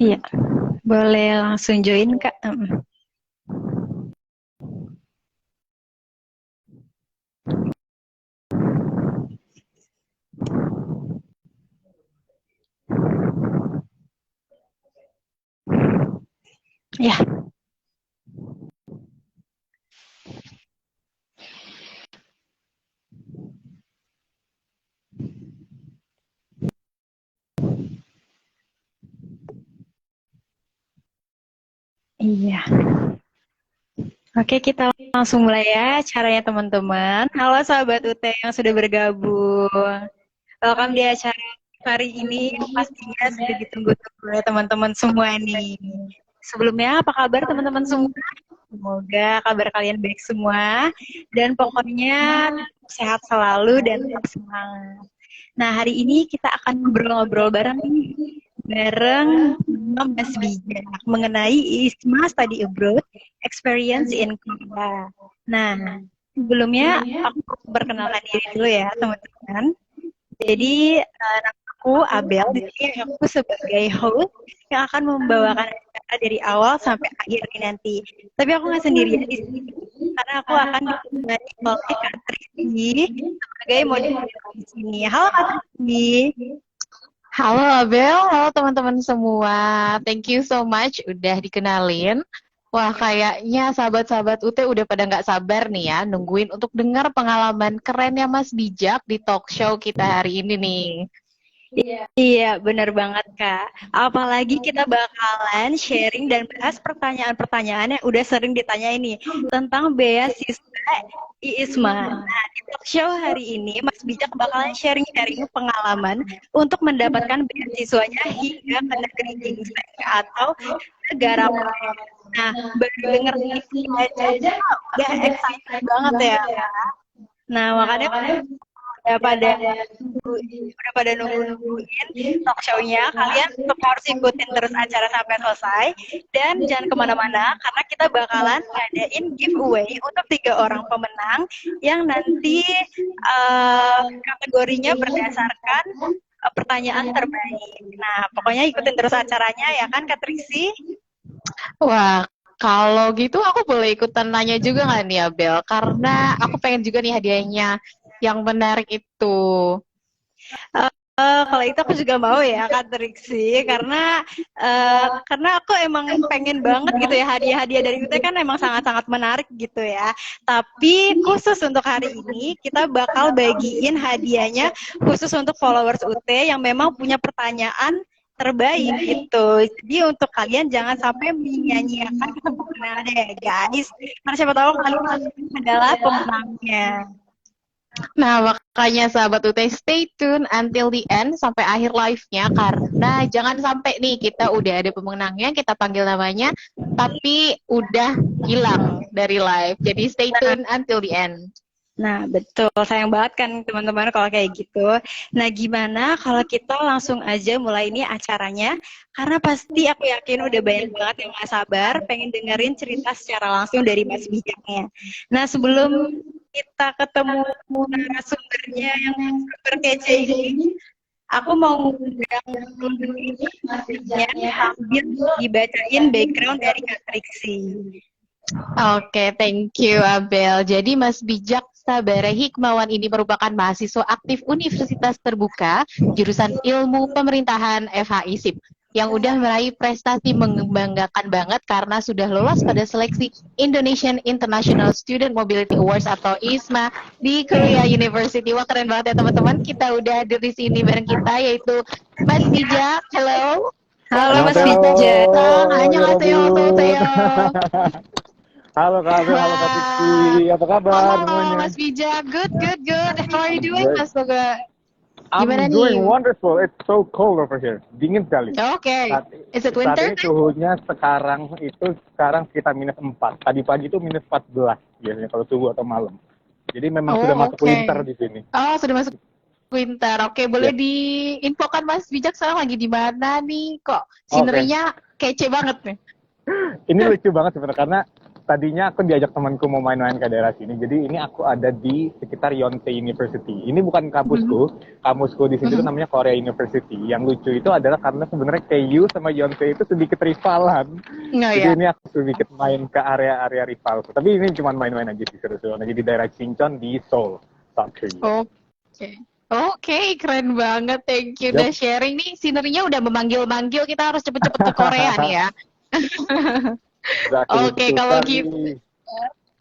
Iya, boleh langsung join Kak. Ya, iya. Oke, kita langsung mulai ya caranya teman-teman. Halo sahabat UT yang sudah bergabung. Welcome di acara hari ini yang pastinya sudah ditunggu-tunggu oleh teman-teman semua nih. Sebelumnya, apa kabar teman-teman semua? Semoga kabar kalian baik semua. Dan pokoknya sehat selalu dan tetap semangat. Nah, hari ini kita akan ngobrol-ngobrol bareng nih. Bareng Mas Bijak mengenai ISMA Study Abroad Experience in Korea. Nah, sebelumnya aku perkenalkan diri dulu ya teman-teman. Jadi nama aku Abel, di sini aku sebagai host yang akan membawakan acara dari awal sampai akhir ini nanti. Tapi aku nggak sendirian di sini, karena aku akan ditemani oleh Kak Trisi sebagai moderator di sini. Halo Kak Trisi. Halo Abel, halo teman-teman semua. Thank you so much udah dikenalin. Wah, kayaknya sahabat-sahabat UT udah pada nggak sabar nih ya, nungguin untuk dengar pengalaman kerennya Mas Bijak di talk show kita hari ini nih. Iya, benar banget, Kak. Apalagi kita bakalan sharing dan bahas pertanyaan-pertanyaan yang udah sering ditanya ini tentang beasiswa IISMA. Nah, di talk show hari ini, Mas Bijak bakalan sharing-sharing pengalaman untuk mendapatkan beasiswanya hingga ke negeri ginseng atau negara Korea. Nah, baru denger ini aja udah excited banget ya, Kak. Nah, makanya udah pada udah pada nungguin talk show-nya, kalian tetap harus ikutin terus acara sampai selesai dan jangan kemana-mana karena kita bakalan ngadain giveaway untuk 3 orang pemenang yang nanti kategorinya berdasarkan pertanyaan terbaik. Nah, pokoknya ikutin terus acaranya ya kan Kak Trisi? Wah, kalau gitu aku boleh ikutan nanya juga nggak nih Abel? Karena aku pengen juga nih hadiahnya yang menarik itu. Kalau itu aku juga mau ya Kak Triksi karena aku emang pengen banget gitu ya hadiah-hadiah dari UT kan emang sangat-sangat menarik gitu ya. Tapi khusus untuk hari ini kita bakal bagiin hadiahnya khusus untuk followers UT yang memang punya pertanyaan terbaik gitu. Jadi untuk kalian jangan sampai menyia-nyiakan kesempatan ada ya guys. Karena siapa tahu kalian adalah pemenangnya. Nah, makanya sahabat UT stay tune until the end sampai akhir live-nya karena jangan sampai nih kita udah ada pemenangnya, kita panggil namanya tapi udah hilang dari live. Jadi stay tune until the end. Nah, betul. Sayang banget kan teman-teman kalau kayak gitu. Nah, gimana kalau kita langsung aja mulai ini acaranya? Karena pasti aku yakin udah banyak banget yang gak sabar pengen dengerin cerita secara langsung dari Mas Bijaknya. Nah, sebelum kita ketemu narasumbernya yang super kece ini, aku mau ngundang dulu ini Mas Bijaknya sambil dibacain background dari Kak Triksi. Oke, thank you Abel. Jadi Mas Bijak Sabare Hikmawan ini merupakan mahasiswa aktif Universitas Terbuka jurusan Ilmu Pemerintahan FHI SIP yang udah meraih prestasi membanggakan banget karena sudah lolos pada seleksi Indonesian International Student Mobility Awards atau ISMA di Korea University. Wah, keren banget ya teman-teman. Kita udah hadir di sini bareng kita yaitu Mas Bijak. Hello. Halo Mas 안녕하세요, Bijak. Annyeonghaseyo, 여러분. 어서오세요. Halo Kak Abel, halo Kak Titi, Wah, apa kabar halo semuanya? Mas Bijak, good, good, good. How are you doing, Great. Mas Boga? Gimana I'm doing nih? wonderful. It's so cold over here. Dingin sekali. Oke, is it Saat winter? ini suhunya sekarang sekitar -4. Tadi pagi itu -14 biasanya kalau subuh atau malam. Jadi memang sudah Oh, masuk oke. winter di sini. Oh, sudah masuk winter. Oke, boleh Ya. diinfokan Mas Bijak sekarang lagi di mana nih? Kok Oke. scenery-nya kece banget nih? Ini lucu banget sebenarnya karena tadinya aku diajak temanku mau main-main ke daerah sini. Jadi ini aku ada di sekitar Yonsei University. Ini bukan kampusku. Kampusku di sini tuh namanya Korea University. Yang lucu itu adalah karena sebenarnya KU sama Yonsei itu sedikit rivalan. Nggak Jadi ya? ini aku sedikit main ke area-area rivalku. Tapi ini cuma main-main aja sih seru-seruan. Jadi di daerah Sinchon di Seoul, South Korea. Oke. Oke, keren banget. Thank you udah Yup. sharing nih. Sinerinya udah memanggil-manggil. Kita harus cepet-cepet ke Korea nih ya. Berakhir Oke, betul kalau sekali. gitu.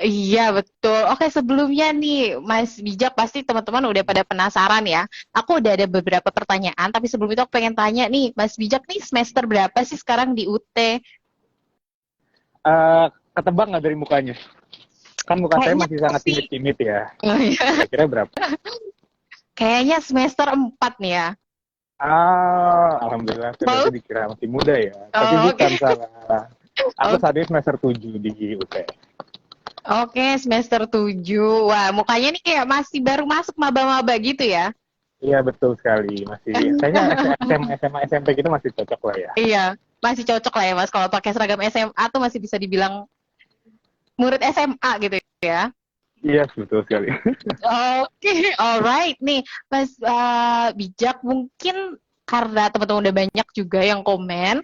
Iya, betul. Oke, sebelumnya nih, Mas Bijak, pasti teman-teman udah pada penasaran ya. Aku udah ada beberapa pertanyaan, tapi sebelum itu aku pengen tanya nih, Mas Bijak nih semester berapa sih sekarang di UT? Ketebak nggak dari mukanya? Kan muka saya Kayaknya masih sangat masih, timid-timid ya. oh, iya. Kira-kira berapa? Kayaknya semester 4 nih ya. Alhamdulillah, saya Mau? berarti dikira masih muda ya. Tapi Oh, bukan, oke. salah. Aku saat ini semester 7 di UT. Oke, semester 7. Wah, mukanya nih kayak masih baru masuk maba-maba gitu ya. Iya, betul sekali. Masih, kayaknya SMA, SMA, SMP gitu masih cocok lah ya. Iya, masih cocok lah ya Mas. Kalau pakai seragam SMA tuh masih bisa dibilang murid SMA gitu ya. Iya, betul sekali. Oke, alright nih, Mas Bijak, mungkin karena teman-teman udah banyak juga yang komen,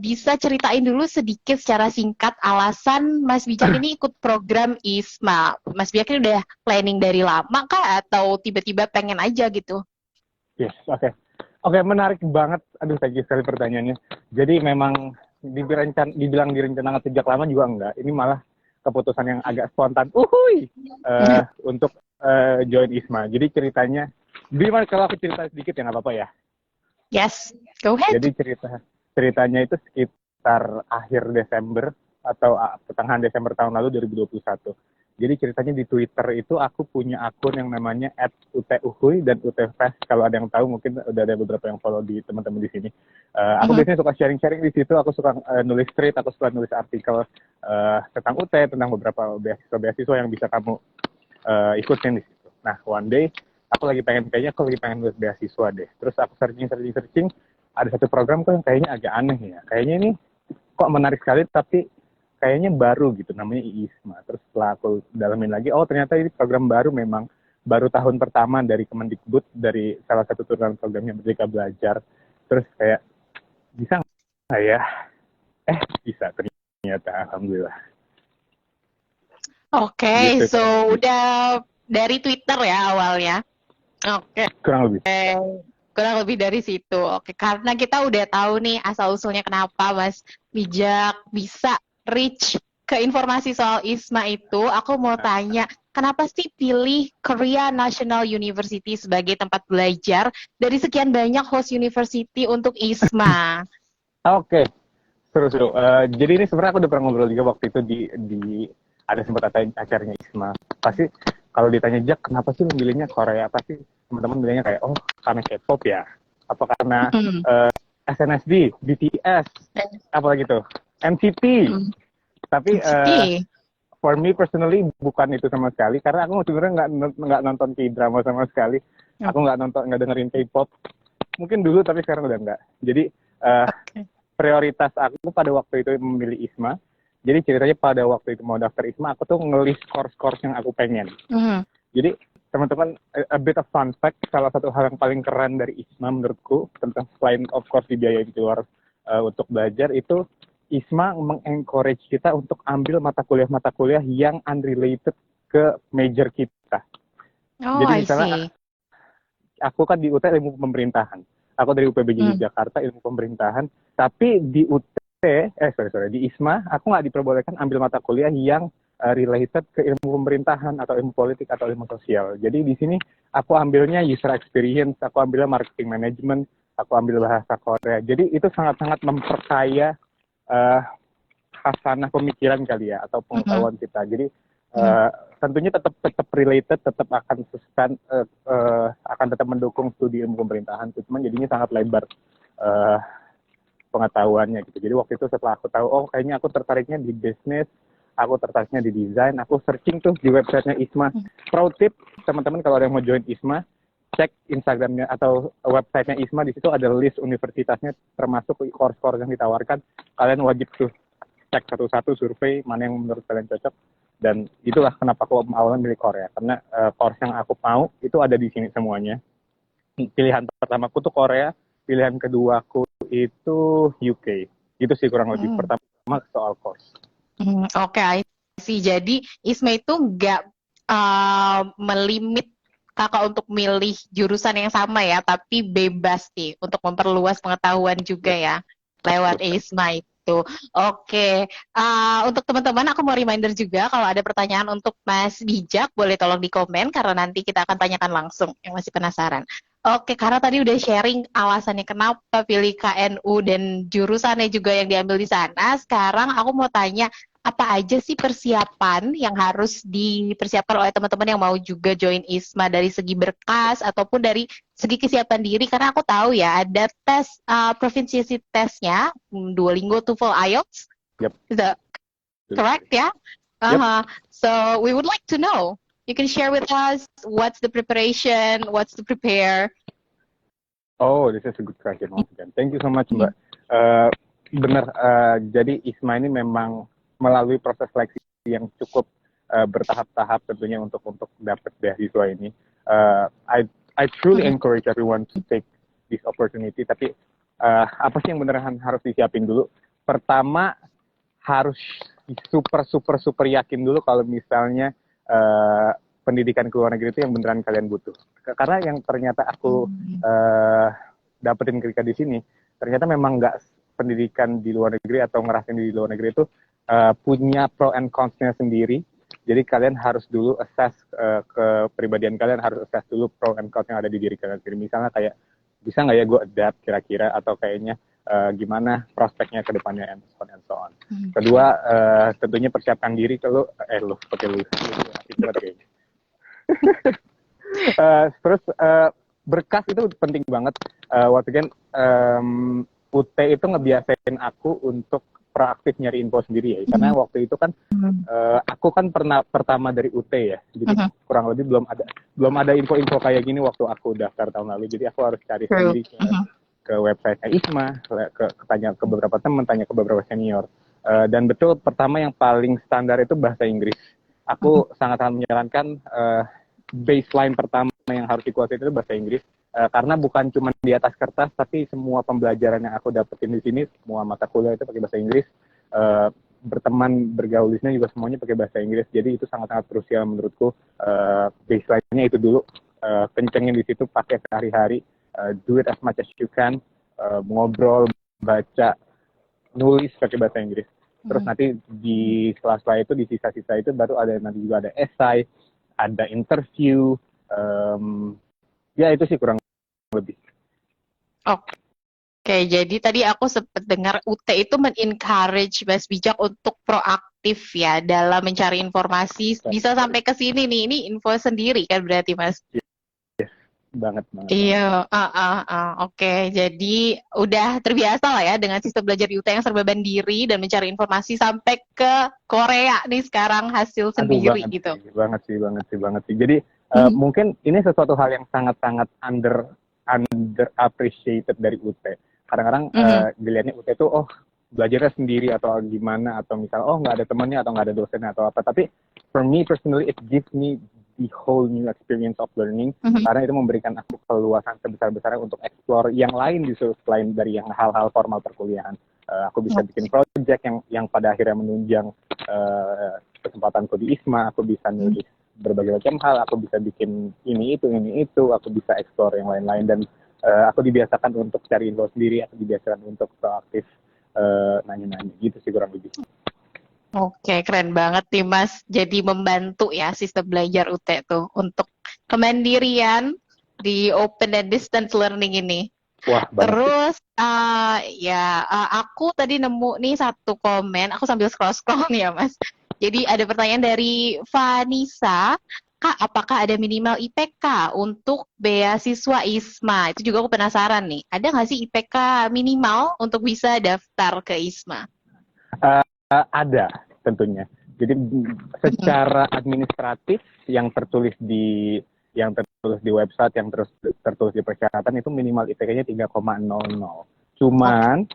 bisa ceritain dulu sedikit secara singkat alasan Mas Bijak ini ikut program ISMA. Mas Bijak ini udah planning dari lama kah atau tiba-tiba pengen aja gitu? Yes, oke. Oke, menarik banget. Aduh, thank you sekali pertanyaannya. Jadi memang dibilang direncanakan sejak lama juga enggak. Ini malah keputusan yang agak spontan. Untuk join ISMA. Jadi ceritanya, gimana kalau aku cerita sedikit ya, nggak apa-apa ya? Yes, go ahead. Jadi ceritanya itu sekitar akhir Desember atau pertengahan Desember tahun lalu 2021. Jadi ceritanya di Twitter itu aku punya akun yang namanya @utuhui dan utfest. Kalau ada yang tahu mungkin udah ada beberapa yang follow di teman-teman di sini. Aku biasanya suka sharing-sharing di situ. Aku suka nulis tweet, aku suka nulis artikel tentang UT, tentang beberapa beasiswa yang bisa kamu ikutin di situ. Nah, one day aku lagi pengen nulis beasiswa deh. Terus aku searching, ada satu program tuh yang kayaknya agak aneh ya. Kayaknya ini kok menarik sekali tapi kayaknya baru gitu, namanya IISMA. Terus setelah aku dalamin lagi, oh ternyata ini program baru, memang baru tahun pertama dari Kemendikbud, dari salah satu turunan programnya Merdeka Belajar. Terus kayak, bisa nggak ya? Bisa ternyata, alhamdulillah. Oke, Gitu, so udah dari Twitter ya awalnya. Oke. kurang lebih. Kurang lebih dari situ. Oke, karena kita udah tahu nih asal-usulnya kenapa Mas Bijak bisa reach ke informasi soal ISMA itu, aku mau tanya, kenapa sih pilih Korea National University sebagai tempat belajar dari sekian banyak host university untuk ISMA? Oke, seru-seru. Jadi ini sebenarnya aku udah pernah ngobrol juga waktu itu di ada sempat acaranya ISMA. Pasti kalau ditanya Jak, kenapa sih memilihnya Korea? Pasti teman-teman bilangnya kayak, oh karena K-pop ya? Apa karena SNSD, BTS, apalagi tuh, NCT. Tapi for me personally bukan itu sama sekali, karena aku sebenarnya nggak nonton K-drama sama sekali. Aku nggak dengerin K-pop. Mungkin dulu tapi sekarang udah nggak. Jadi prioritas aku pada waktu itu memilih ISMA. Jadi ceritanya pada waktu itu mau daftar ISMA, aku tuh ngelis course-course yang aku pengen. Jadi teman-teman, a bit of fun fact, salah satu hal yang paling keren dari ISMA menurutku, tentang selain of course dibiayain keluar untuk belajar, itu ISMA mengencourage kita untuk ambil mata kuliah yang unrelated ke major kita. Oh, Jadi I misalnya, see. aku kan di UT ilmu pemerintahan. Aku dari UPBJ Jakarta ilmu pemerintahan, tapi di di ISMA aku nggak diperbolehkan ambil mata kuliah yang related ke ilmu pemerintahan atau ilmu politik atau ilmu sosial. Jadi di sini aku ambilnya user experience, aku ambilnya marketing management, aku ambil bahasa Korea. Jadi itu sangat-sangat memperkaya khasanah pemikiran kali ya, atau pengetahuan kita. Jadi tentunya tetap related, tetap akan tetap mendukung studi ilmu pemerintahan. Cuman jadinya sangat lebar pengetahuannya gitu. Jadi waktu itu setelah aku tahu, oh kayaknya aku tertariknya di bisnis, aku tertariknya di desain, aku searching tuh di websitenya ISMA. Pro tip, teman-teman kalau ada yang mau join ISMA, cek Instagramnya atau websitenya ISMA, di situ ada list universitasnya termasuk course-course yang ditawarkan. Kalian wajib tuh cek satu-satu survei mana yang menurut kalian cocok, dan itulah kenapa aku awalnya milih Korea, karena course yang aku mau itu ada di sini semuanya. Pilihan pertamaku tuh Korea, pilihan keduaku itu UK. Itu sih kurang lebih. Pertama soal course. Oke, I see. Jadi Isma itu nggak melimit kakak untuk milih jurusan yang sama ya, tapi bebas nih untuk memperluas pengetahuan juga ya lewat Isma itu. Oke, untuk teman-teman aku mau reminder juga kalau ada pertanyaan untuk Mas Bijak boleh tolong di komen karena nanti kita akan tanyakan langsung yang masih penasaran. Oke, karena tadi udah sharing alasannya kenapa pilih KNU dan jurusannya juga yang diambil di sana. Sekarang aku mau tanya, apa aja sih persiapan yang harus dipersiapkan oleh teman-teman yang mau juga join ISMA dari segi berkas ataupun dari segi kesiapan diri? Karena aku tahu ya ada tes proficiency testnya, Duolingo, TOEFL, IELTS. Yep. Is that correct ya? Yep. So we would like to know. You can share with us what's the preparation, what's to prepare. Oh, this is a good question once again. Thank you so much, Mbak. Benar, jadi ISMA ini memang melalui proses seleksi yang cukup bertahap-tahap tentunya untuk dapat beasiswa ini. I truly encourage everyone to take this opportunity. Tapi apa sih yang beneran harus disiapin dulu? Pertama, harus super yakin dulu kalau misalnya pendidikan ke luar negeri itu yang beneran kalian butuh. Karena yang ternyata aku dapetin ketika di sini, ternyata memang nggak pendidikan di luar negeri atau ngerasain di luar negeri itu punya pro and cons-nya sendiri. Jadi kalian harus dulu assess kepribadian kalian, harus assess dulu pro and cons yang ada di diri kalian sendiri. Misalnya kayak, bisa nggak ya gue adapt kira-kira, atau kayaknya gimana prospeknya ke depannya, and so on. Kedua, tentunya persiapkan diri kalau terus berkas itu penting banget. Once again, UT itu ngebiasain aku untuk proaktif nyari info sendiri ya, karena waktu itu kan aku kan pernah pertama dari UT ya, jadi kurang lebih belum ada info-info kayak gini waktu aku daftar tahun lalu. Jadi aku harus cari sendiri ke website ISMA, tanya ke beberapa teman, tanya ke beberapa senior. Dan betul, pertama yang paling standar itu bahasa Inggris. Aku sangat-sangat menyarankan baseline pertama yang harus dikuasai itu bahasa Inggris. Karena bukan cuma di atas kertas, tapi semua pembelajaran yang aku dapetin di sini, semua mata kuliah itu pakai bahasa Inggris. Berteman, bergaul di sini juga semuanya pakai bahasa Inggris. Jadi itu sangat-sangat krusial menurutku. Baseline-nya itu dulu, kencengin di situ, pakai sehari-hari. Do it as much as you can. Ngobrol, baca, nulis pakai bahasa Inggris. Terus nanti di sela-sela itu, di sisa-sisa itu baru nanti juga ada essay, ada interview. Ya itu sih kurang lebih. Oke, jadi tadi aku sempat dengar UT itu men-encourage Mas Bijak untuk proaktif ya dalam mencari informasi. Bisa sampai ke sini nih, ini info sendiri kan berarti Mas? Banget. Iya, oke. Jadi udah terbiasa lah ya dengan sistem belajar di UT yang serba mandiri dan mencari informasi sampai ke Korea nih sekarang hasil sendiri gitu. Banget sih. Jadi mungkin ini sesuatu hal yang sangat-sangat under appreciated dari UT. Kadang-kadang dilihatnya UT itu belajarnya sendiri atau gimana, atau misalnya nggak ada temannya atau nggak ada dosennya atau apa. Tapi for me personally, it gives me the whole new experience of learning, karena itu memberikan aku keluasan sebesar-besarnya untuk explore yang lain justru selain dari yang hal-hal formal perkuliahan. Aku bisa bikin project yang pada akhirnya menunjang kesempatanku di ISMA. Aku bisa nulis berbagai macam hal, aku bisa bikin ini itu, aku bisa explore yang lain-lain, dan aku dibiasakan untuk cari info sendiri, aku dibiasakan untuk proaktif nanya-nanya gitu sih kurang lebih. Oke, keren banget nih Mas. Jadi membantu ya sistem belajar UT tuh untuk kemandirian di open and distance learning ini. Wah, terus aku tadi nemu nih satu komen, aku sambil scroll nih ya Mas. Jadi ada pertanyaan dari Vanessa, Kak, apakah ada minimal IPK untuk beasiswa ISMA? Itu juga aku penasaran nih. Ada nggak sih IPK minimal untuk bisa daftar ke ISMA? Ada tentunya. Jadi secara administratif yang tertulis di website, yang tertulis di persyaratan itu minimal IPK-nya 3,00. Cuman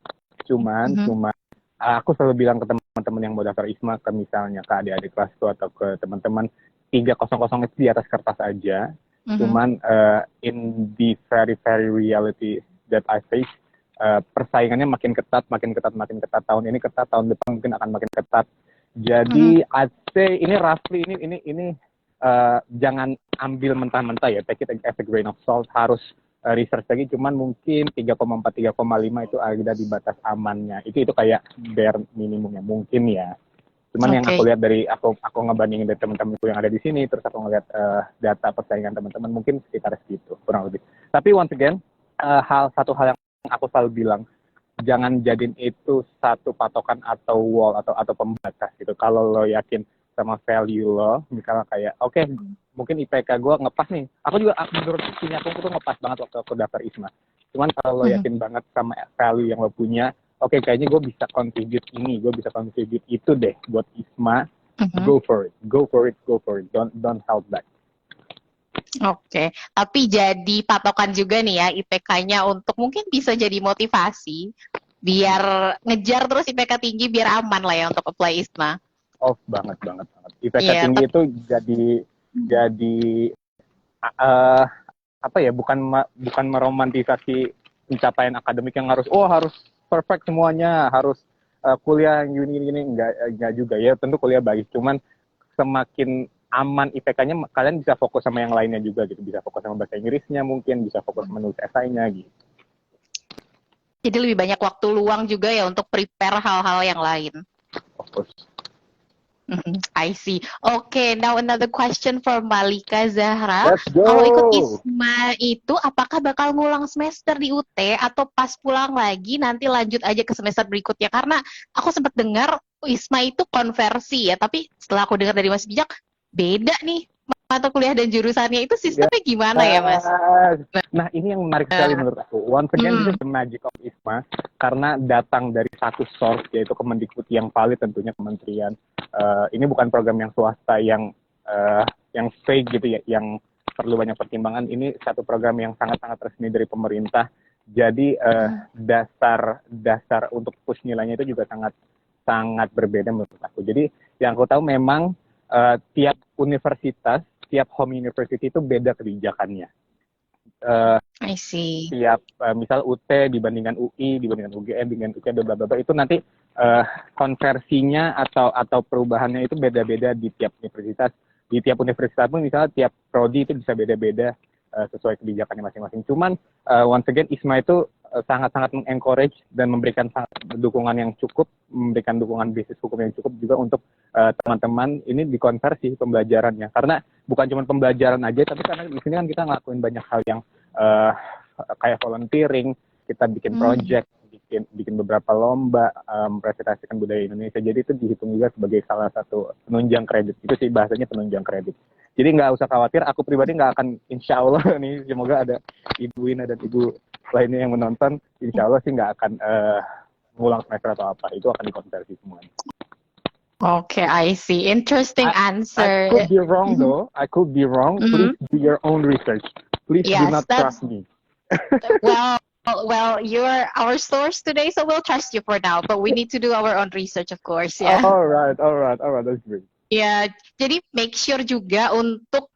aku selalu bilang ke teman teman-teman yang mau daftar ISMA ke misalnya ke adik-adik kelasku atau ke teman-teman 300 itu di atas kertas aja. Cuman in the very very reality that I face, persaingannya makin ketat. Tahun ini ketat, tahun depan mungkin akan makin ketat. Jadi I'd say ini roughly ini jangan ambil mentah-mentah ya, take it as a grain of salt, harus research lagi. Cuman mungkin 3,4 3,5 itu ada di batas amannya. Itu kayak bare minimumnya mungkin ya. Cuman yang aku lihat dari aku ngebandingin dari teman-temanku yang ada di sini, terus aku ngeliat data persaingan teman-teman, mungkin sekitar segitu kurang lebih. Tapi once again, satu hal yang aku selalu bilang, jangan jadiin itu satu patokan atau wall atau pembatas gitu. Kalau lo yakin sama value lo, misalnya kayak oke, mungkin IPK gue ngepas nih. Aku juga menurut punya aku tuh ngepas banget waktu aku daftar ISMA. Cuman kalau lo yakin banget sama value yang lo punya, oke, kayaknya gue bisa contribute ini, gue bisa contribute itu deh buat ISMA. Go for it. Don't hold back. Oke, tapi jadi patokan juga nih ya IPK-nya untuk mungkin bisa jadi motivasi biar ngejar terus IPK tinggi biar aman lah ya untuk apply ISMA. Oh, banget. IPK tinggi itu jadi apa ya? Bukan meromantisasi pencapaian akademik yang harus perfect semuanya, harus kuliah gini enggak juga ya. Tentu kuliah baik, cuman semakin aman IPK-nya, kalian bisa fokus sama yang lainnya juga gitu. Bisa fokus sama bahasa Inggrisnya mungkin, bisa fokus menulis esainya gitu. Jadi lebih banyak waktu luang juga ya untuk prepare hal-hal yang lain. Of course. I see. Okay, now another question for Malika Zahra. Let's go. Kalau ikut ISMA itu apakah bakal ngulang semester di UT atau pas pulang lagi nanti lanjut aja ke semester berikutnya? Karena aku sempat dengar ISMA itu konversi ya, tapi setelah aku dengar dari Mas Bijak, beda nih mata kuliah dan jurusannya. Itu sistemnya gimana ya, Mas? Nah, ini yang menarik sekali menurut aku. Once again, this is the magic of ISMA, karena datang dari satu source, yaitu Kemendikbud yang valid tentunya, kementerian. Ini bukan program yang swasta yang fake gitu ya, yang perlu banyak pertimbangan. Ini satu program yang sangat-sangat resmi dari pemerintah. Jadi dasar untuk push nilainya itu juga sangat berbeda menurut aku. Jadi yang aku tahu memang tiap universitas, tiap home university itu beda kebijakannya. I see. Tiap misal UT dibandingkan UI, dibandingkan UGM, dengan UKM, bla bla bla, itu nanti konversinya atau perubahannya itu beda-beda di tiap universitas. Di tiap universitas pun misalnya tiap prodi itu bisa beda-beda sesuai kebijakannya masing-masing. Cuman once again ISMA itu sangat-sangat mengencourage dan memberikan dukungan yang cukup, memberikan dukungan bisnis hukum yang cukup juga untuk teman-teman ini dikonversi pembelajarannya. Karena bukan cuma pembelajaran aja, tapi karena di sini kan kita ngelakuin banyak hal yang kayak volunteering, kita bikin project, bikin beberapa lomba, mempresentasikan budaya Indonesia. Jadi itu dihitung juga sebagai salah satu penunjang kredit. Itu sih bahasanya penunjang kredit. Jadi nggak usah khawatir, aku pribadi nggak akan, insya Allah nih, semoga ada Ibu Ina dan Ibu lainnya yang menonton, insya Allah sih nggak akan ngulang semester atau apa, itu akan dikonversi semuanya. Okay, I see. Interesting answer. I could be wrong though, Please do your own research. Please do not trust me. Well, you're our source today, so we'll trust you for now. But we need to do our own research, of course. Yeah. All right, that's great. Ya, jadi make sure juga untuk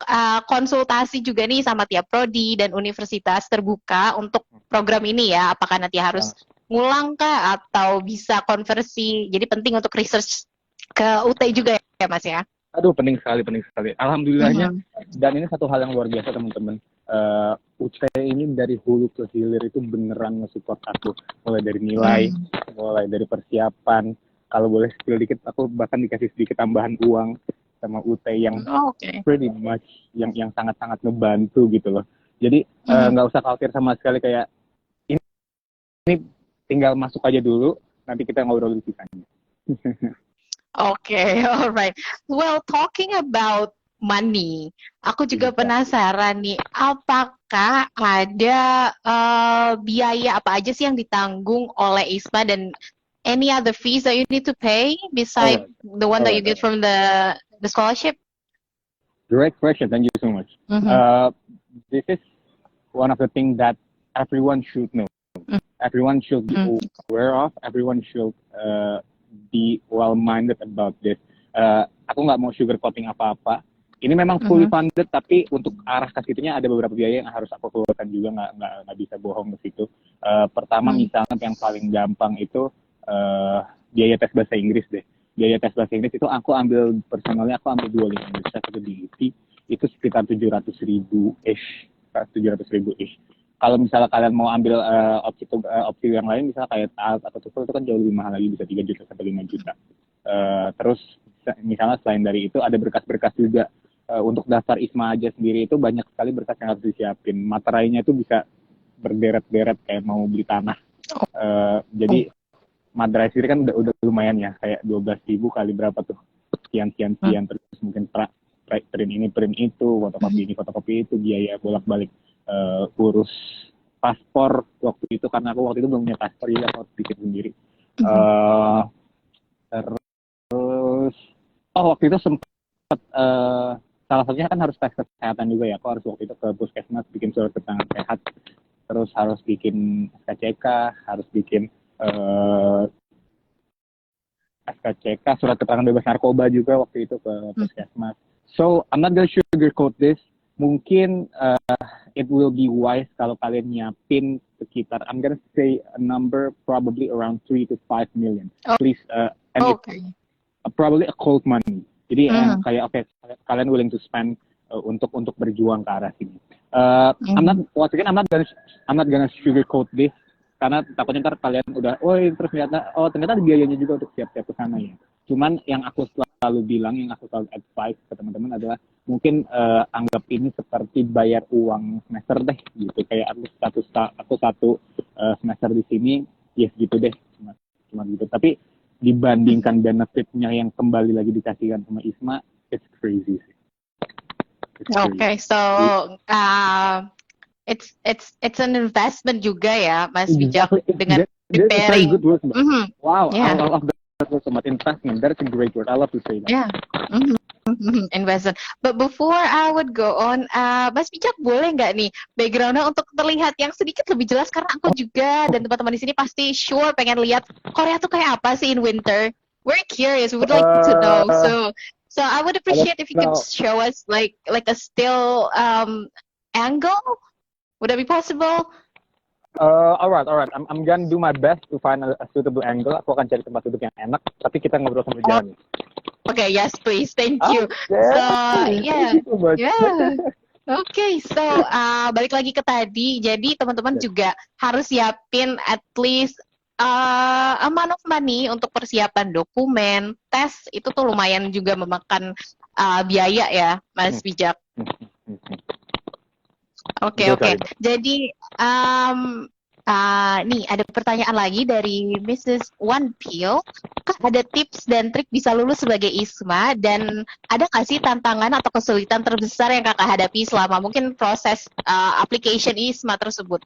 konsultasi juga nih sama tiap prodi dan universitas terbuka untuk program ini ya. Apakah nanti harus ngulang kah atau bisa konversi? Jadi penting untuk research ke UT juga ya, Mas ya. Aduh, penting sekali. Alhamdulillahnya, dan ini satu hal yang luar biasa teman-teman. UT ini dari hulu ke hilir itu beneran nge-support aku. Mulai dari nilai, mulai dari persiapan. Kalau boleh spill dikit, aku bahkan dikasih sedikit tambahan uang sama UT yang pretty much yang sangat-sangat ngebantu gitu loh. Jadi nggak usah khawatir sama sekali, kayak ini tinggal masuk aja dulu, nanti kita ngobrol di sisanya. Okay, alright. Well, talking about money, aku juga penasaran nih, apakah ada biaya apa aja sih yang ditanggung oleh ISMA dan any other fees that you need to pay beside the one that you get from the scholarship? Great question. Thank you so much. This is one of the things that everyone should know. Everyone should be aware of. Everyone should be well-minded about this. Aku nggak mau sugarcoating apa-apa. Ini memang fully funded, tapi untuk arah ke situnya ada beberapa biaya yang harus aku keluarkan juga, nggak bisa bohong ke situ. Pertama misalnya yang paling gampang itu biaya tes bahasa Inggris deh. Biaya tes bahasa Inggris itu aku ambil personalnya, aku ambil Duolingo Indonesia satu divisi, itu sekitar 700.000-ish. 700.000-ish. Kalau misalnya kalian mau ambil opsi yang lain, misalnya kayak TOEFL atau TOEFL itu kan jauh lebih mahal lagi, bisa 3 juta sampai 5 juta. Terus misalnya selain dari itu ada berkas-berkas juga. Untuk daftar ISMA aja sendiri itu banyak sekali berkas yang harus disiapin. Materainya itu bisa berderet-deret kayak mau beli tanah. Jadi materai sendiri kan udah lumayan ya, kayak 12.000 kali berapa tuh, sekian, terus mungkin print ini, print itu, fotokopi ini, fotokopi itu, biaya bolak-balik urus paspor waktu itu, karena aku waktu itu belum punya paspor, jadi aku harus bikin sendiri. Terus waktu itu sempat salah satunya kan harus tes kesehatan juga ya. Aku harus waktu itu ke puskesmas bikin surat keterangan sehat, terus harus bikin SKCK, harus bikin SKCK, surat keterangan bebas narkoba juga waktu itu ke puskesmas. So I'm not gonna sugarcoat this. Mungkin it will be wise kalau kalian nyiapin sekitar, I'm gonna say a number probably around 3 to 5 million. Please, and it's probably a cold money. Jadi kayak kalian willing to spend untuk berjuang ke arah sini. I'm not gonna sugarcoat this, karena takutnya ntar kalian udah, terus ternyata ada biayanya juga untuk siap-siap ke sana ya. Cuman yang aku selalu bilang, yang aku selalu advice ke teman-teman adalah mungkin anggap ini seperti bayar uang semester deh, gitu. Kayak aku satu semester di sini, yes gitu deh, cuma gitu. Tapi dibandingkan benefitnya yang kembali lagi dikasihkan sama ISMA, it's crazy. Okay, so it's an investment juga ya, Mas Bijak, dengan preparing. Wow, yeah. I love that word so much. Investment, that's a great word. I love to say that. Yeah. Investment. But before I would go on, Mas Bijak boleh nggak nih backgroundnya untuk terlihat yang sedikit lebih jelas, karena aku juga dan teman-teman di sini pasti sure pengen lihat Korea tuh kayak apa sih in winter. We're curious. We would like to know. So I would appreciate if you could show us like a still angle. Would that be possible? Alright. I'm gonna do my best to find a suitable angle. Aku akan cari tempat duduk yang enak. Tapi kita ngobrol sambil jalan. Okay, yes, please. Thank you. So, yeah. Okay, so balik lagi ke tadi. Jadi teman-teman juga harus siapin at least amount of money untuk persiapan dokumen, tes. Itu tuh lumayan juga memakan biaya ya, Mas Bijak. Oke. Jadi nih ada pertanyaan lagi dari Mrs. One Peel. Kak, ada tips dan trik bisa lulus sebagai ISMA, dan ada nggak sih tantangan atau kesulitan terbesar yang kakak hadapi selama mungkin proses application ISMA tersebut?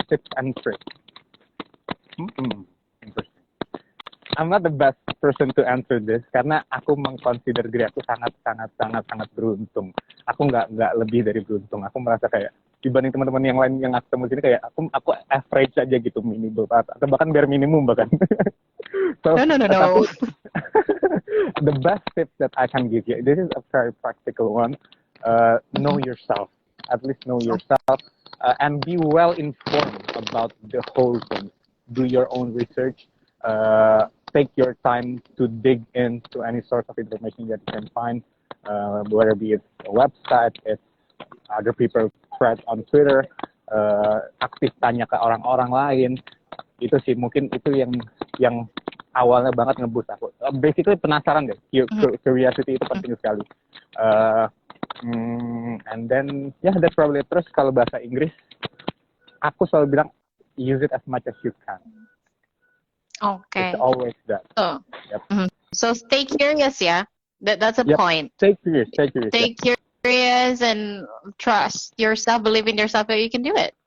Tips and tricks. Interesting. I'm not the best person to answer this, karena aku mengconsider diri aku sangat beruntung. Aku nggak lebih dari beruntung. Aku merasa kayak dibanding teman-teman yang lain yang aku temu sini, kayak aku average aja gitu, minimal atau bahkan bare minimum bahkan. So, No. The best tips that I can give you, this is a very practical one. Know yourself. At least know yourself, and be well informed about the whole thing. Do your own research. Take your time to dig into any sort of information that you can find, whether be it a website, it's other people thread on Twitter, aktif tanya ke orang-orang lain. Itu sih mungkin itu yang awalnya banget ngeboost aku. Basically penasaran deh, curiosity itu penting sekali. And then that's probably it. Terus kalau bahasa Inggris, aku selalu bilang use it as much as you can. Okay. It's always that. So stay curious, yeah. That's a point. Stay curious. Stay curious and trust yourself. Believe in yourself that you can do it.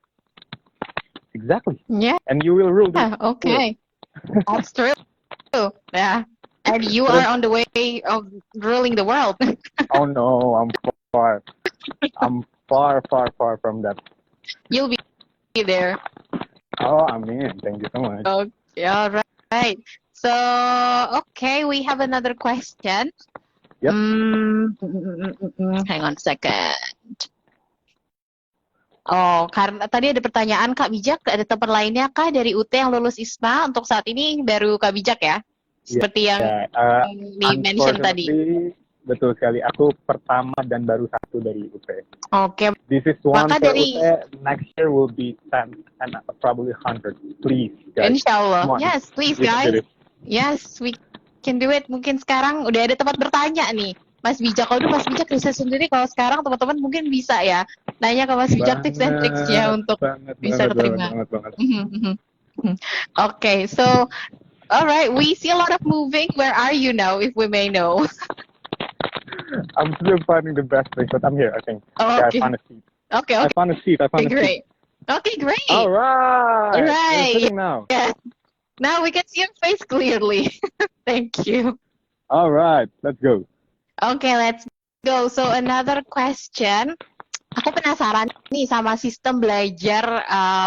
Exactly. Yeah. And you will rule. Okay. That's true. Yeah. And you are on the way of ruling the world. Oh no, I'm far from that. You'll be there. Oh, amin. Thank you so much. Okay, all right. So, okay, we have another question. Yep. Hang on a second. Oh, karena tadi ada pertanyaan Kak Bijak, ada teman lainnya kah dari UT yang lulus ISMA? Untuk saat ini baru Kak Bijak ya? Ya, Seperti yang uh, di-mention tadi. unfortunately, betul sekali. Aku pertama dan baru satu dari UT. Oke, This is one maka for dari UT. Next year will be 10 and probably 100. Please, guys. Insya Allah. Come on. Yes, please We can do guys. this. Yes, we can do it. Mungkin sekarang udah ada tempat bertanya nih. Mas Bijak, kalau dulu Mas Bijak riset sendiri, kalau sekarang teman-teman mungkin bisa ya nanya ke Mas Bijak tips and tricksnya untuk bisa keterima. Banget. Okay, so alright, we see a lot of moving. Where are you now, if we may know? I'm still finding the best place, but I'm here, I think. Oh, Yeah, okay. I found a seat. Okay, I found a seat. okay, great. Okay, great. All right. Right. We're sitting now. Yes. Now we can see your face clearly. Thank you. All right. Let's go. Okay, let's go. So another question. Aku penasaran nih sama sistem belajar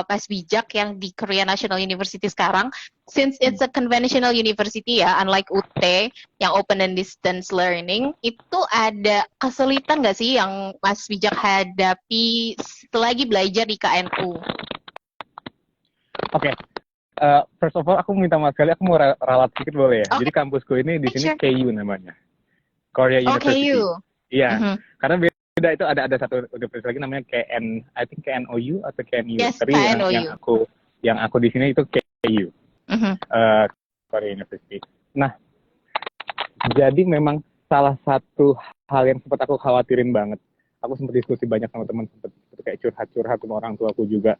Mas Bijak yang di Korea National University sekarang. Since it's a conventional university ya, unlike UT yang open and distance learning, itu ada kesulitan nggak sih yang Mas Bijak hadapi selagi belajar di KNU? Oke. First of all, aku minta maaf sekali, aku mau ralat sedikit boleh ya? Okay. Jadi kampusku ini di sini Sure. KU namanya. Korea University. KU. Iya. Karena beda itu ada satu universitas lagi namanya I think KNOU atau KNU. Yes, Tapi KNOU. yang aku di sini itu KU. Korea University. Nah, jadi memang salah satu hal yang sempat aku khawatirin banget. Aku sempat diskusi banyak sama teman, sempat kayak curhat sama orang tua aku juga.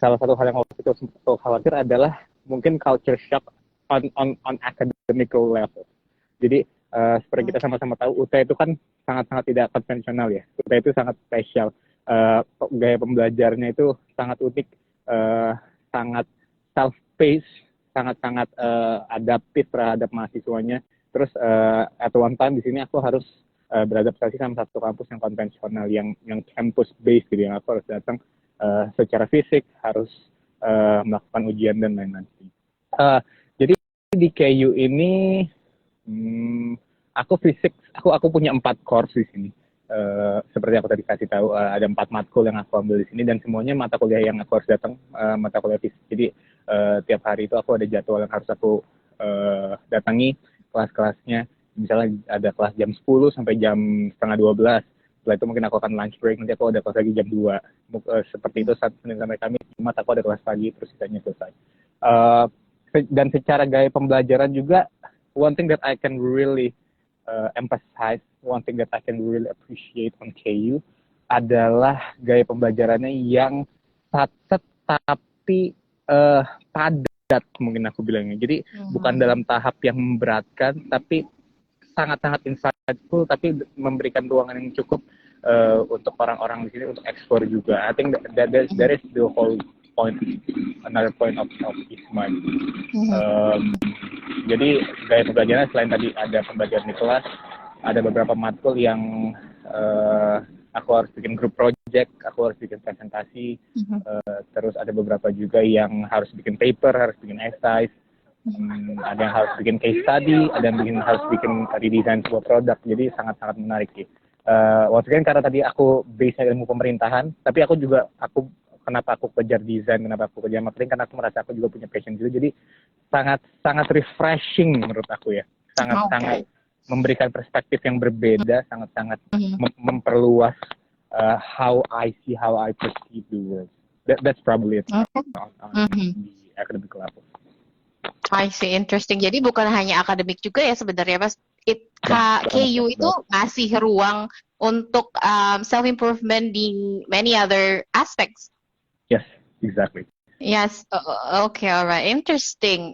Salah satu hal yang waktu itu sempat aku khawatir adalah mungkin culture shock on academical level. Jadi seperti kita sama-sama tahu, UT itu kan sangat-sangat tidak konvensional ya. UT itu sangat spesial. Gaya pembelajarnya itu sangat unik, sangat self-paced, sangat-sangat adaptif terhadap mahasiswanya. Terus at one time di sini aku harus beradaptasi sama satu kampus yang konvensional, yang campus based gitu, yang aku harus datang secara fisik, harus melakukan ujian dan lain-lain. Jadi di KU ini aku fisik, aku punya 4 course di sini. Seperti aku tadi kasih tahu, ada 4 matkul yang aku ambil di sini dan semuanya mata kuliah yang aku harus datang, mata kuliah fisik. Jadi tiap hari itu aku ada jadwal yang harus aku datangi, kelas-kelasnya. Misalnya ada kelas jam 10 sampai jam setengah 12. Setelah itu mungkin aku akan lunch break, nanti aku ada kelas lagi jam 2. Seperti itu Senin sampai Kamis, Jumat aku ada kelas pagi, terus sisanya selesai. Dan secara gaya pembelajaran juga, one thing that I can really emphasize, one thing that I can really appreciate on KU adalah gaya pembelajarannya yang padat tapi padat, mungkin aku bilangnya. Jadi bukan dalam tahap yang memberatkan, tapi sangat-sangat insightful, tapi memberikan ruangan yang cukup untuk orang-orang di sini untuk eksplor juga. I think that is the whole point, another point of ISMA. Jadi gaya pembelajaran selain tadi ada pembelajaran di kelas, ada beberapa matkul yang aku harus bikin group project, aku harus bikin presentasi, terus ada beberapa juga yang harus bikin paper, harus bikin essay, ada yang harus bikin case study, ada yang harus bikin redesign sebuah produk. Jadi sangat-sangat menarik sih. Once again, karena tadi aku base ilmu pemerintahan, tapi kenapa aku kejar desain, kenapa aku kejar marketing, karena aku merasa aku juga punya passion juga. Jadi sangat refreshing menurut aku ya. Sangat memberikan perspektif yang berbeda, sangat memperluas how I perceive the world. That's probably it on the academic level. I see, interesting. Jadi bukan hanya akademik juga ya sebenarnya, Mas. KU itu ngasih ruang untuk self-improvement di many other aspects. Yes, exactly. Yes, okay, alright, interesting.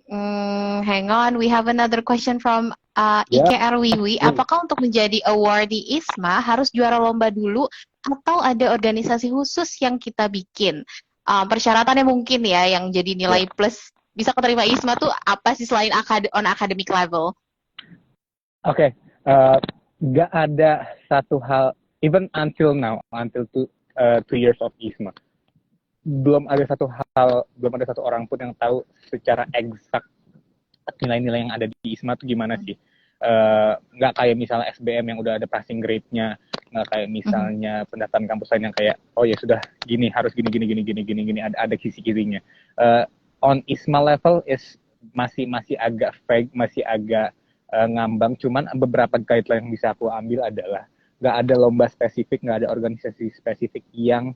Hang on, we have another question from IKR Wiwi. Apakah untuk menjadi awardee ISMA harus juara lomba dulu atau ada organisasi khusus yang kita bikin? Persyaratannya mungkin ya, yang jadi nilai plus bisa keterima ISMA tuh apa sih selain on academic level? Oke, nggak ada satu hal, even until now, until 2 years of ISMA. belum ada satu orang pun yang tahu secara eksak nilai-nilai yang ada di ISMA itu gimana sih. Nggak kayak misalnya SBM yang udah ada passing grade-nya, nggak kayak misalnya pendaftaran kampus lain yang kayak oh ya sudah gini harus gini ada kisi-kisinya. On ISMA level masih agak vague, masih agak ngambang. Cuman beberapa guideline yang bisa aku ambil adalah nggak ada lomba spesifik, nggak ada organisasi spesifik yang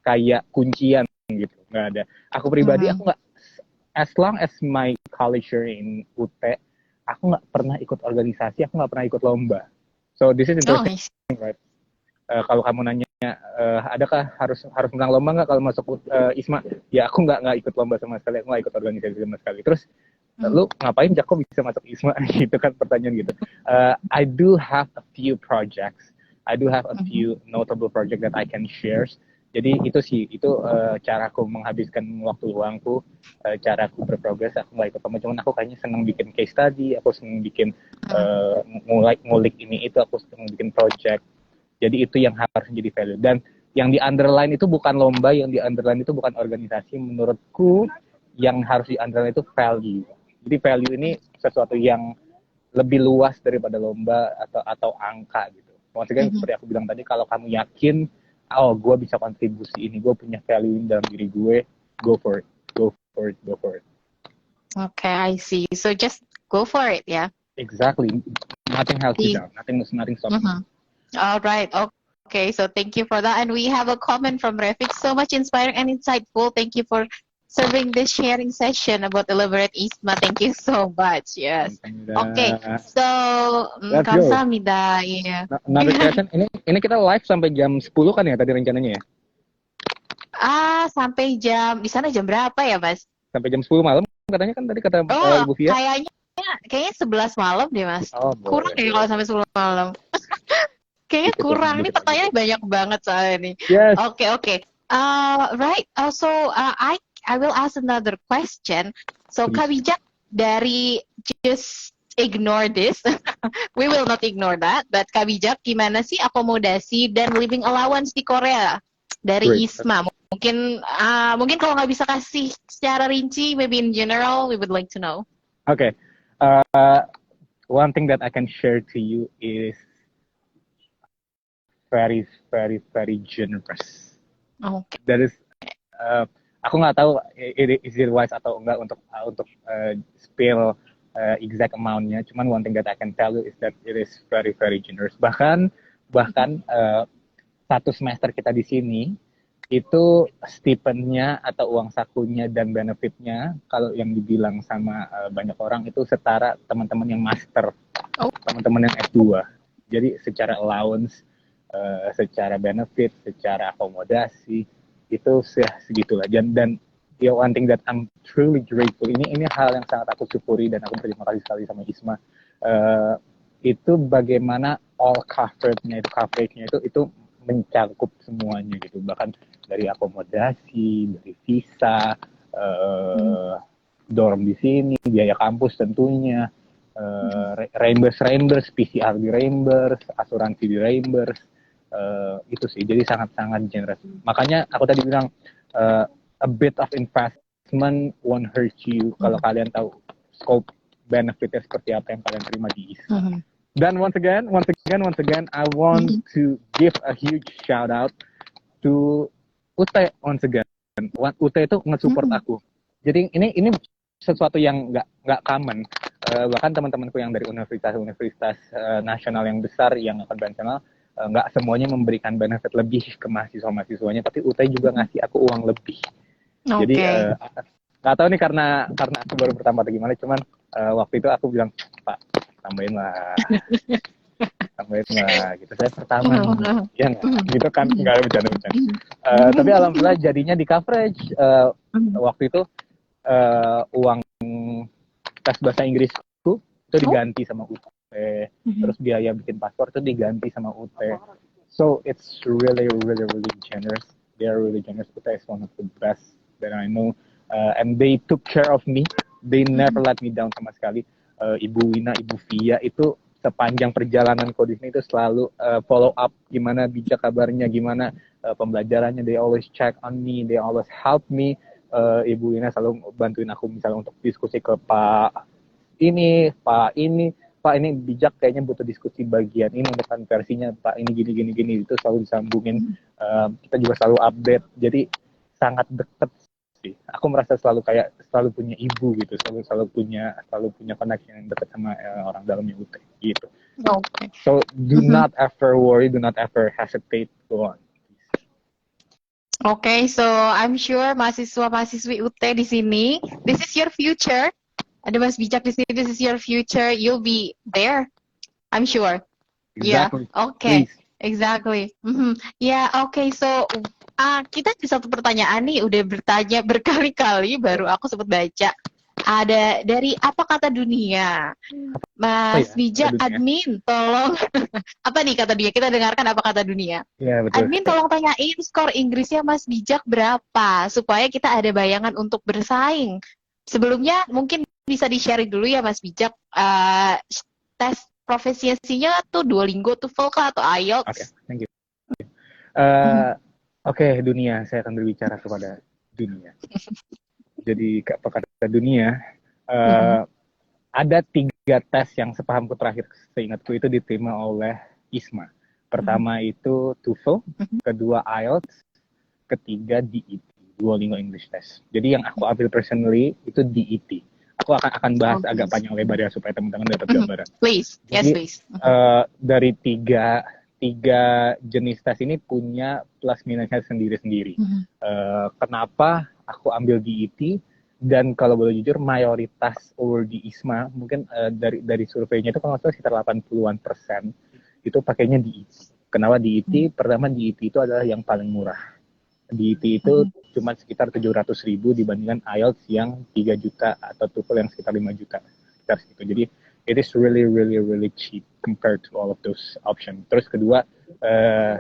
kayak kuncian gitu, nggak ada. Aku pribadi aku nggak, as long as my culture in UT, aku nggak pernah ikut organisasi, aku nggak pernah ikut lomba. So this is Oh, interesting, right? Kalau kamu nanya, adakah harus menang lomba nggak kalau masuk ISMA? Ya aku nggak ikut lomba sama sekali, aku nggak ikut organisasi sama sekali. Terus lu ngapain Jack kok bisa masuk ISMA gitu kan pertanyaan gitu. I do have a few projects, I do have a few notable project that I can share. Jadi itu caraku menghabiskan waktu luangku, caraku berprogres. Aku nggak ikut lomba, cuman aku kayaknya seneng bikin case study, aku seneng bikin ngulik ini itu, aku seneng bikin project. Jadi itu yang harus jadi value. Dan yang di underline itu bukan lomba, yang di underline itu bukan organisasi. Menurutku yang harus di underline itu value. Jadi value ini sesuatu yang lebih luas daripada lomba atau angka gitu. Maksudnya seperti aku bilang tadi, kalau kamu yakin, oh gue bisa kontribusi ini, gue punya value dalam diri gue, go for it. Okay, I see. So just go for it, yeah. Exactly. Nothing held you down. Nothing stops you. All right. Okay. So thank you for that. And we have a comment from Refik. So much inspiring and insightful. Thank you for serving this sharing session about elaborate ISMA. Thank you so much. Yes. Okay. So kamsahamnida. Yeah. Another question. Ini kita live sampai jam 10 kan ya tadi rencananya ya? Sampai di sana jam berapa ya, Mas? Sampai jam 10 malam katanya kan tadi kata Ibu Via. Kayaknya 11 malam deh, Mas. Kurang Boleh. ya kalau sampai 10 malam. Kayaknya kurang. Ini pertanyaan banyak banget soalnya nih. Yes. Okay. Right. So I will ask another question. So Kak Bijak, dari just ignore this, we will not ignore that. But Kak Bijak, gimana sih akomodasi dan living allowance di Korea dari ISMA? Mungkin kalau nggak bisa kasih secara rinci, maybe in general, we would like to know. Okay. One thing that I can share to you is very, very, very generous. Okay. That is, aku nggak tahu is it wise atau enggak untuk spill exact amount-nya. Cuman one thing that I can tell you is that it is very, very generous. Bahkan satu semester kita di sini itu stipendnya atau uang sakunya dan benefitnya, kalau yang dibilang sama banyak orang itu setara teman-teman yang master, teman-teman yang S2. Jadi secara allowance, secara benefit, secara akomodasi itu segitulah. Dan one thing that I'm truly grateful, ini hal yang sangat aku syukuri dan aku berterima kasih sekali sama ISMA, itu bagaimana all coverage-nya itu mencakup semuanya gitu, bahkan dari akomodasi, dari visa, dorm di sini, biaya kampus tentunya, reimburse, PCR di reimburse, asuransi di reimburse, itu sih. Jadi sangat-sangat generous. Makanya aku tadi bilang a bit of investment won't hurt you kalau kalian tahu scope benefitnya seperti apa yang kalian terima di ISMA. Dan once again, I want to give a huge shout out to UT once again. UT itu nge-support aku. Jadi ini sesuatu yang nggak common. Bahkan teman-temanku yang dari universitas nasional yang besar, yang konvensional, nggak semuanya memberikan benefit lebih ke mahasiswa-mahasiswanya, tapi UT juga ngasih aku uang lebih. Jadi nggak tahu nih karena aku baru bertambah atau gimana, cuman waktu itu aku bilang, Pak, tambahin lah gitu, saya pertama ya gitu kan, nggak ada bercanda. Tapi alhamdulillah jadinya di coverage. Waktu itu uang tes bahasa Inggrisku itu diganti sama UT, terus biaya bikin paspor itu diganti sama UT. So it's really, really, really generous. They are really generous. UT is one of the best that I know, and they took care of me. They never let me down sama sekali. Ibu Wina, Ibu Via itu sepanjang perjalanan di sini itu selalu follow up gimana bijak kabarnya, gimana pembelajarannya. They always check on me, they always help me. Ibu Ina selalu bantuin aku misalnya untuk diskusi ke Pak ini bijak kayaknya butuh diskusi bagian ini depan versinya Pak ini gini itu selalu disambungin. Kita juga selalu update, jadi sangat deket sih. Aku merasa selalu punya ibu gitu, selalu punya connection yang dekat sama orang dalamnya UT gitu. Okay. So do not ever worry, do not ever hesitate, go on. Okay, so I'm sure mahasiswa-mahasiswi UT di sini, this is your future. Ada Mas Bijak di sini, this is your future. You'll be there, I'm sure. Exactly. Yeah, okay, Please. exactly. Yeah, okay. So kita di satu pertanyaan nih udah bertanya berkali-kali, baru aku sempat baca. Ada dari Apa Kata Dunia, Mas Bijak, admin, tolong. Apa nih kata dia? Kita dengarkan Apa Kata Dunia. Ya, betul. Admin tolong tanyain skor Inggrisnya Mas Bijak berapa, supaya kita ada bayangan untuk bersaing. Sebelumnya mungkin bisa di-share dulu ya Mas Bijak, tes profesiasinya tuh Duolingo, TOEFL kah, atau IELTS? Oke, thank you. Oke, dunia. Saya akan berbicara kepada dunia. Jadi Apa Kata Dunia, ada 3 tes yang sepahamku terakhir seingatku itu diterima oleh ISMA. Pertama itu TOEFL, kedua IELTS, ketiga DET, Duolingo English Test. Jadi yang aku ambil personally itu DET. Aku akan bahas agak panjang lebar ya supaya teman-teman dapat gambaran. Please, yes jadi, please. Dari tiga jenis tes ini punya plus minusnya sendiri-sendiri. Kenapa aku ambil DET? Dan kalau boleh jujur, mayoritas over di ISMA mungkin dari surveinya itu kalau nggak salah sekitar 80-an% itu pakainya DET. Kenapa DET? Pertama, DET itu adalah yang paling murah. DET itu cuma sekitar 700.000 dibandingkan IELTS yang 3 juta atau TOEFL yang sekitar 5 juta. Sekitar segitu. Jadi it is really cheap compared to all of those options. Terus kedua,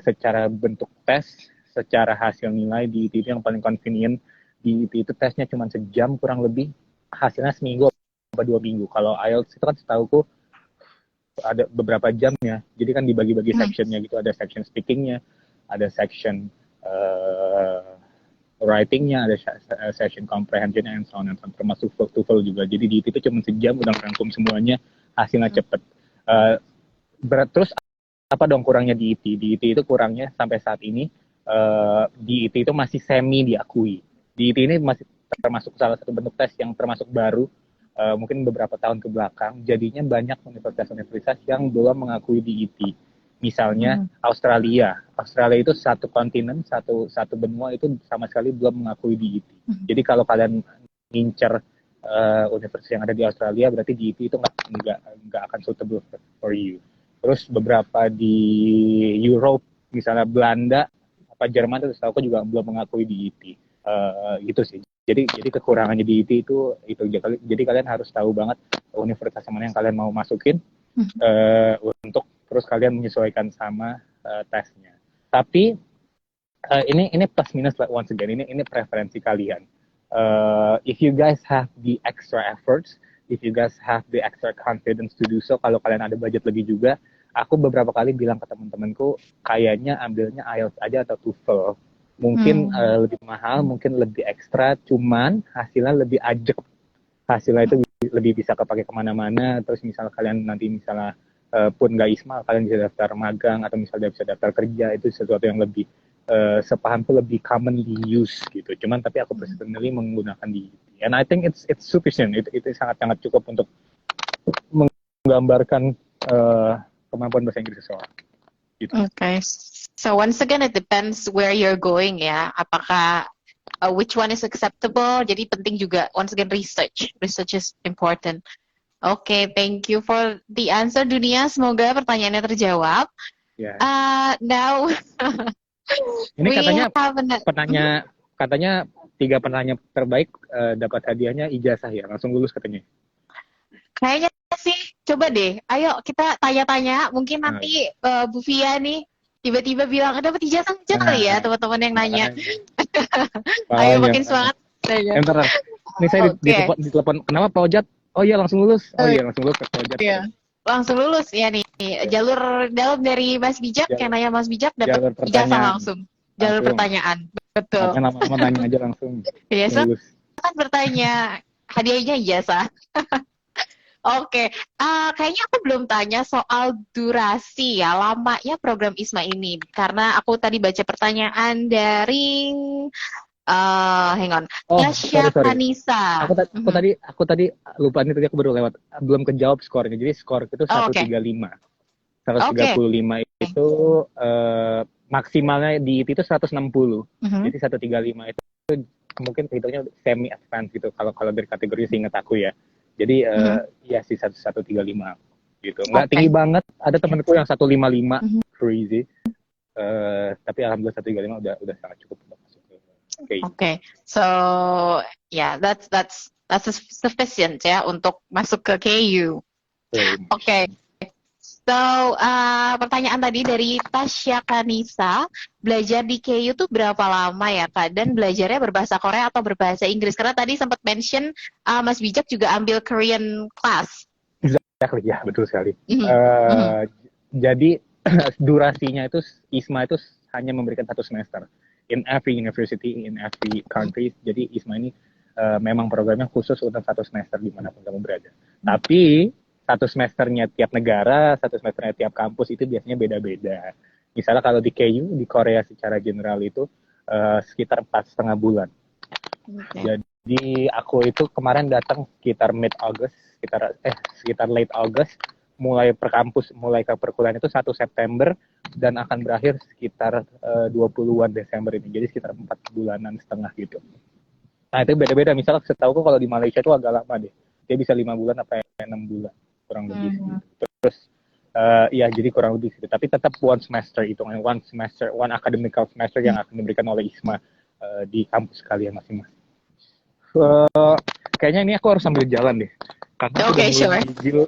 secara bentuk tes, secara hasil nilai DET itu yang paling convenient. DET itu tesnya cuma sejam kurang lebih, hasilnya seminggu atau 2 minggu. Kalau IELTS itu kan setauku ada beberapa jamnya, jadi kan dibagi-bagi sectionnya gitu, ada section speakingnya, ada section writingnya, ada section comprehension and so on, termasuk TOEFL juga. Jadi DET itu cuma sejam udah rangkum semuanya, hasilnya cepet. Terus apa dong kurangnya DET? DET itu kurangnya sampai saat ini DET itu masih semi diakui. DET ini masih termasuk salah satu bentuk tes yang termasuk baru, mungkin beberapa tahun ke belakang. Jadinya banyak universitas-universitas yang belum mengakui DET. Misalnya Australia itu satu kontinen, satu benua itu sama sekali belum mengakui DET. Jadi kalau kalian ngincer universitas yang ada di Australia, berarti DET itu nggak akan suitable for you. Terus beberapa di Europe, misalnya Belanda, Jerman itu setahu aku juga belum mengakui DET. Gitu sih. Jadi kekurangannya DET itu. Jadi kalian harus tahu banget universitas mana yang kalian mau masukin untuk terus kalian menyesuaikan sama tesnya. Tapi ini plus minus once again, ini preferensi kalian. If you guys have the extra efforts, if you guys have the extra confidence to do so, kalau kalian ada budget lebih juga, aku beberapa kali bilang ke teman-temanku, kayaknya ambilnya IELTS aja atau TOEFL. Mungkin lebih mahal, mungkin lebih ekstra, cuman hasilnya lebih ajak. Hasilnya itu lebih bisa kepake kemana-mana. Terus misal kalian nanti misalnya pun nggak ISMA, kalian bisa daftar magang atau misalnya bisa daftar kerja, itu sesuatu yang lebih sepahamku lebih commonly used gitu. Cuman tapi aku personally menggunakan DET. And I think it's sufficient. Itu sangat-sangat cukup untuk menggambarkan kemampuan bahasa Inggris seseorang. Gitu. Okay. So once again it depends where you're going ya. Apakah which one is acceptable? Jadi penting juga once again research. Research is important. Okay, thank you for the answer Dunia. Semoga pertanyaannya terjawab. Yeah. Now ini katanya 3 penanya terbaik dapat hadiahnya ijazah ya, langsung lulus katanya. Kayaknya sih, coba deh. Ayo kita tanya-tanya. Mungkin nanti Bu Fia nih tiba-tiba bilang dapat ijazah aja kali ya teman-teman yang nanya. Ayo makin semangat. Bentar. Ini saya ditelepon. Kenapa Pak Ojat? Oh iya langsung lulus. Oh iya langsung lulus ke Pak Ojat. Yeah. Langsung lulus ya nih. Jalur dalam dari Mas Bijak, yang Jalur, nanya Mas Bijak dapat jalur ijazah pertanyaan langsung. Jalur langsung. pertanyaan. Betul. Makanya lama-lama nanya aja langsung Ya, lulus. kan bertanya hadiahnya ijazah. Oke, kayaknya aku belum tanya soal durasi ya, lamanya program ISMA ini. Karena aku tadi baca pertanyaan dari, hang on, Oh, sorry Tasya sorry. Kanisa. Mhm. Aku tadi lupa nih, tadi aku baru lewat, belum kejawab skornya. Jadi skor itu Oh, oke. 135. 135 Oke. itu maksimalnya di IT itu 160. Mhm. Jadi 135 itu mungkin hitungnya semi advance gitu kalau kalau dari kategori seingat aku ya. Jadi Mhm. ya sih 135 gitu. Nggak Oke. tinggi banget. Ada temanku yang 155, Mhm. crazy. Tapi alhamdulillah 135 udah sangat cukup untuk masuk ke KU. Oke. So, yeah, that's sufficient ya untuk masuk ke KU. Very much. Oke. So, pertanyaan tadi dari Tasya Kanisa, belajar di KU tuh berapa lama ya, Kak? Dan belajarnya berbahasa Korea atau berbahasa Inggris? Karena tadi sempat mention Mas Bijak juga ambil Korean class. Exactly, ya betul sekali. Mhm. Mhm. Jadi durasinya itu ISMA itu hanya memberikan 1 semester in every university, in every country. Jadi ISMA ini memang programnya khusus untuk 1 semester dimanapun kamu berada. Tapi 1 semesternya tiap negara, 1 semesternya tiap kampus itu biasanya beda-beda. Misalnya kalau di KU di Korea secara general itu sekitar 4,5 bulan. Okay. Jadi aku itu kemarin datang sekitar mid August, sekitar late August, mulai ke perkuliahan itu 1 September dan akan berakhir sekitar 20-an Desember ini. Jadi sekitar 4,5 bulan gitu. Nah itu beda-beda. Misalnya setahu kalau di Malaysia itu agak lama deh. Dia bisa 5 bulan apa 6 bulan kurang lebih gitu. Terus ya jadi kurang lebih gitu. Tapi tetap one semester itu, one academical semester yang akan diberikan oleh ISMA di kampus kalian masing-masing. Kayaknya ini aku harus sambil jalan deh karena aku udah Okay, mulai sure. menggigil.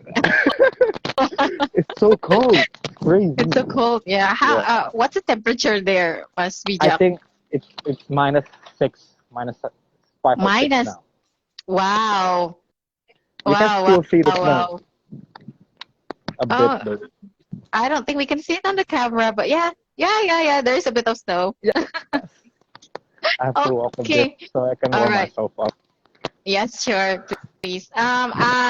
It's so cold, it's crazy. It's so cold. Yeah. How? Yeah. What's the temperature there, Mas I Bijak? think it's -6, -5 or 6 Minus. now. Wow. You can Wow. still Wow. see the snow Wow. a bit Oh, though. I don't think we can see it on the camera, but yeah. There's a bit of snow. Yeah, I have to walk a Okay. bit so I can warm Alright. myself up. Yes, sure, please.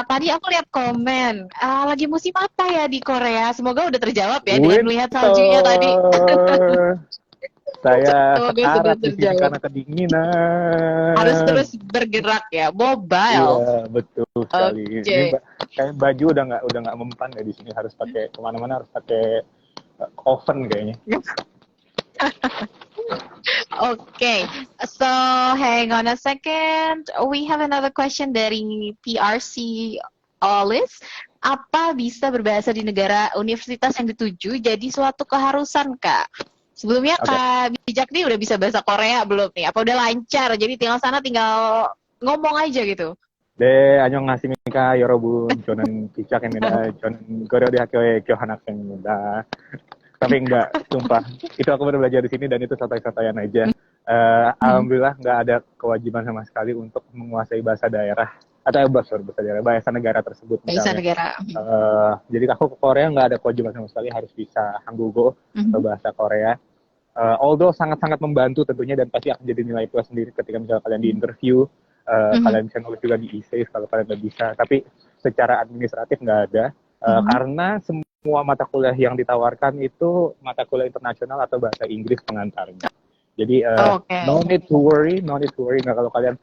Tadi aku lihat komen, lagi musim apa ya di Korea? Semoga udah terjawab ya dengan melihat saljunya tadi. Winter. Saya Semoga sudah sekarat di sini terjawab. karena kedinginan. Harus terus bergerak ya, mobile. Iya, betul sekali. Oke. Ini kayak baju udah nggak mempan ya di sini, harus pakai kemana-mana harus pakai oven kayaknya. Okay, so hang on a second. We have another question dari PRC Olis. Apa bisa berbahasa di negara universitas yang dituju jadi suatu keharusan, Kak? Sebelumnya Oke. Kak Bijak nih udah bisa bahasa Korea belum nih? Apa udah lancar? Jadi tinggal ngomong aja gitu. 네, 안녕하십니까, 여러분. 저는 비짝입니다. 저는 고려대학교의 교환학생입니다. Tapi enggak, sumpah. Itu aku baru belajar di sini dan itu santai-santaian aja. Alhamdulillah nggak ada kewajiban sama sekali untuk menguasai bahasa daerah atau bahasa negara tersebut Bahasa misalnya. negara. Jadi aku ke Korea nggak ada kewajiban sama sekali harus bisa Hanggugo atau bahasa Korea. Although sangat-sangat membantu tentunya dan pasti akan jadi nilai plus sendiri ketika misalnya kalian di interview, kalian bisa nulis juga di essays kalau kalian nggak bisa. Tapi secara administratif nggak ada. Karena semua mata kuliah yang ditawarkan itu mata kuliah internasional atau bahasa Inggris pengantarnya. Jadi no need to worry. Nggak kalau kalian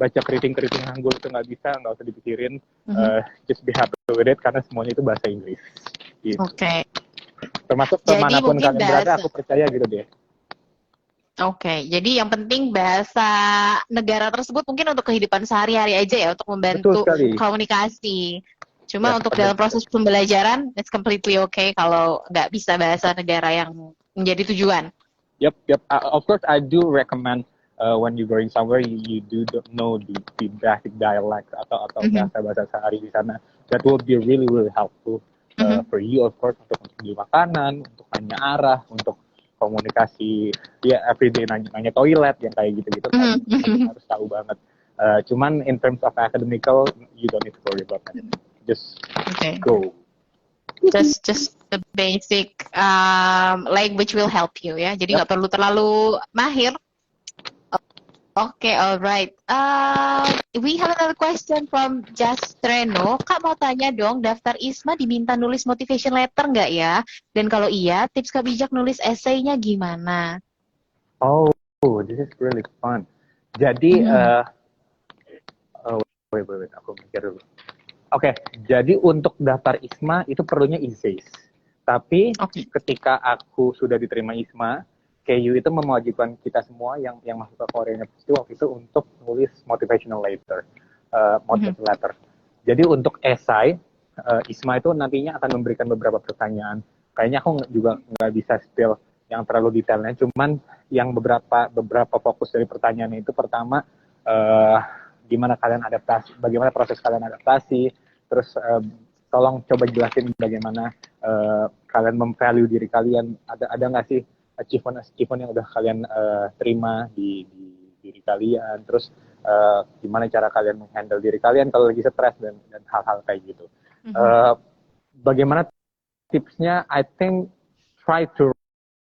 baca keriting Hangul itu nggak bisa, nggak usah dipikirin. Just be happy with it karena semuanya itu bahasa Inggris. Gitu. Oke. Termasuk Jadi kemanapun mungkin kalian berada, aku percaya gitu deh. Oke, jadi yang penting bahasa negara tersebut mungkin untuk kehidupan sehari-hari aja ya, untuk membantu komunikasi. Cuma untuk dalam proses pembelajaran, it's completely okay kalau nggak bisa bahasa negara yang menjadi tujuan. Yep. Of course, I do recommend when you going somewhere, you do know the basic dialect atau bahasa sehari di sana. That will be really really helpful for you, of course, untuk beli makanan, untuk nanya arah, untuk komunikasi ya everyday nanya toilet yang kayak gitu-gitu kan harus tahu banget. Cuman in terms of academical, you don't need to worry about that. Just go. just the basic language will help you ya. Jadi Yep. nggak perlu terlalu mahir. Oke, alright. We have another question from Jastreno. Kak mau tanya dong, daftar ISMA diminta nulis motivation letter nggak ya? Dan kalau iya, tips Kak Bijak nulis esainya gimana? Oh, this is really fun. Jadi, wait, aku mikir dulu. Oke, jadi untuk daftar ISMA itu perlunya essays. Tapi ketika aku sudah diterima ISMA, KU itu mewajibkan kita semua yang masuk ke Korea University waktu itu untuk nulis motivational letter. Jadi untuk esai, ISMA itu nantinya akan memberikan beberapa pertanyaan. Kayaknya aku juga nggak bisa spill yang terlalu detailnya, cuman yang beberapa fokus dari pertanyaannya itu pertama, gimana kalian adaptasi, bagaimana proses kalian adaptasi, terus tolong coba jelasin bagaimana kalian memvalue diri kalian, ada nggak sih achievement yang udah kalian terima di diri kalian, terus gimana cara kalian menghandle diri kalian kalau lagi stres dan hal-hal kayak gitu. Bagaimana tipsnya? I think try to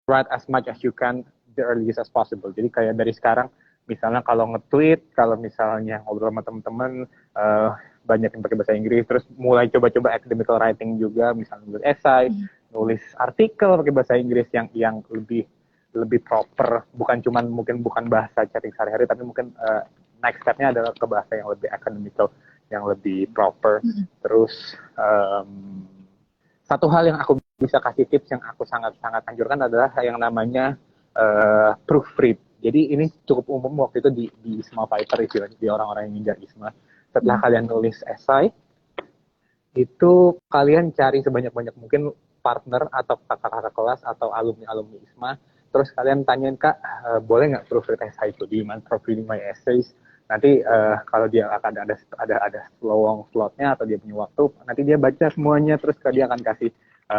write as much as you can the earliest as possible. Jadi kayak dari sekarang, misalnya kalau nge-tweet, kalau misalnya ngobrol sama teman-teman, banyak yang pakai bahasa Inggris, terus mulai coba-coba academical writing juga, misalnya nulis esai, nulis artikel pakai bahasa Inggris yang lebih proper, mungkin bukan bahasa chatting sehari-hari, tapi mungkin next step-nya adalah ke bahasa yang lebih academical, yang lebih proper. Terus satu hal yang aku bisa kasih tips yang aku sangat-sangat anjurkan adalah yang namanya proofread. Jadi ini cukup umum waktu itu di ISMA Fighter, istilahnya di orang-orang yang ngejar ISMA. Setelah kalian nulis esai, itu kalian cari sebanyak-banyak mungkin partner atau kakak-kakak kelas atau alumni-alumni ISMA. Terus kalian tanyain, Kak, boleh nggak proofread esai itu? Do you mind proofreading my essays? Nanti kalau dia akan ada long slotnya atau dia punya waktu, nanti dia baca semuanya, terus dia akan kasih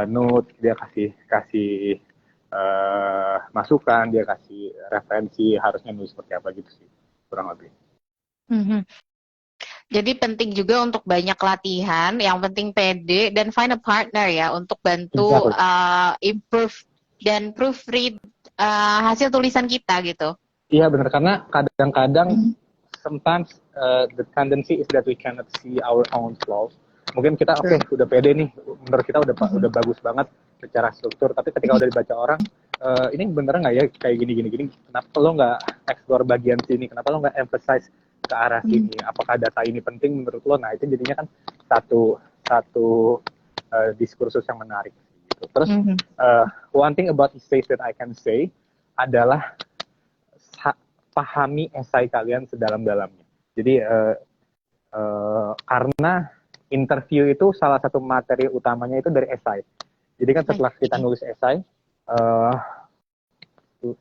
note, dia kasih masukan, dia kasih referensi, harusnya nulis seperti apa gitu sih, kurang lebih. Jadi penting juga untuk banyak latihan, yang penting pede dan find a partner ya untuk bantu improve dan proofread hasil tulisan kita gitu. Iya benar, karena kadang-kadang sometimes the tendency is that we cannot see our own flaws. Mungkin kita udah pede nih, menurut kita udah bagus banget secara struktur, tapi ketika udah dibaca orang, ini bener nggak ya kayak gini, kenapa lo nggak explore bagian sini, kenapa lo nggak emphasize ke arah sini, apakah data ini penting menurut lo? Nah itu jadinya kan satu diskursus yang menarik gitu. Terus one thing about essays that I can say adalah pahami esai kalian sedalam-dalamnya. Jadi karena interview itu salah satu materi utamanya itu dari esai. Jadi kan setelah kita nulis esai,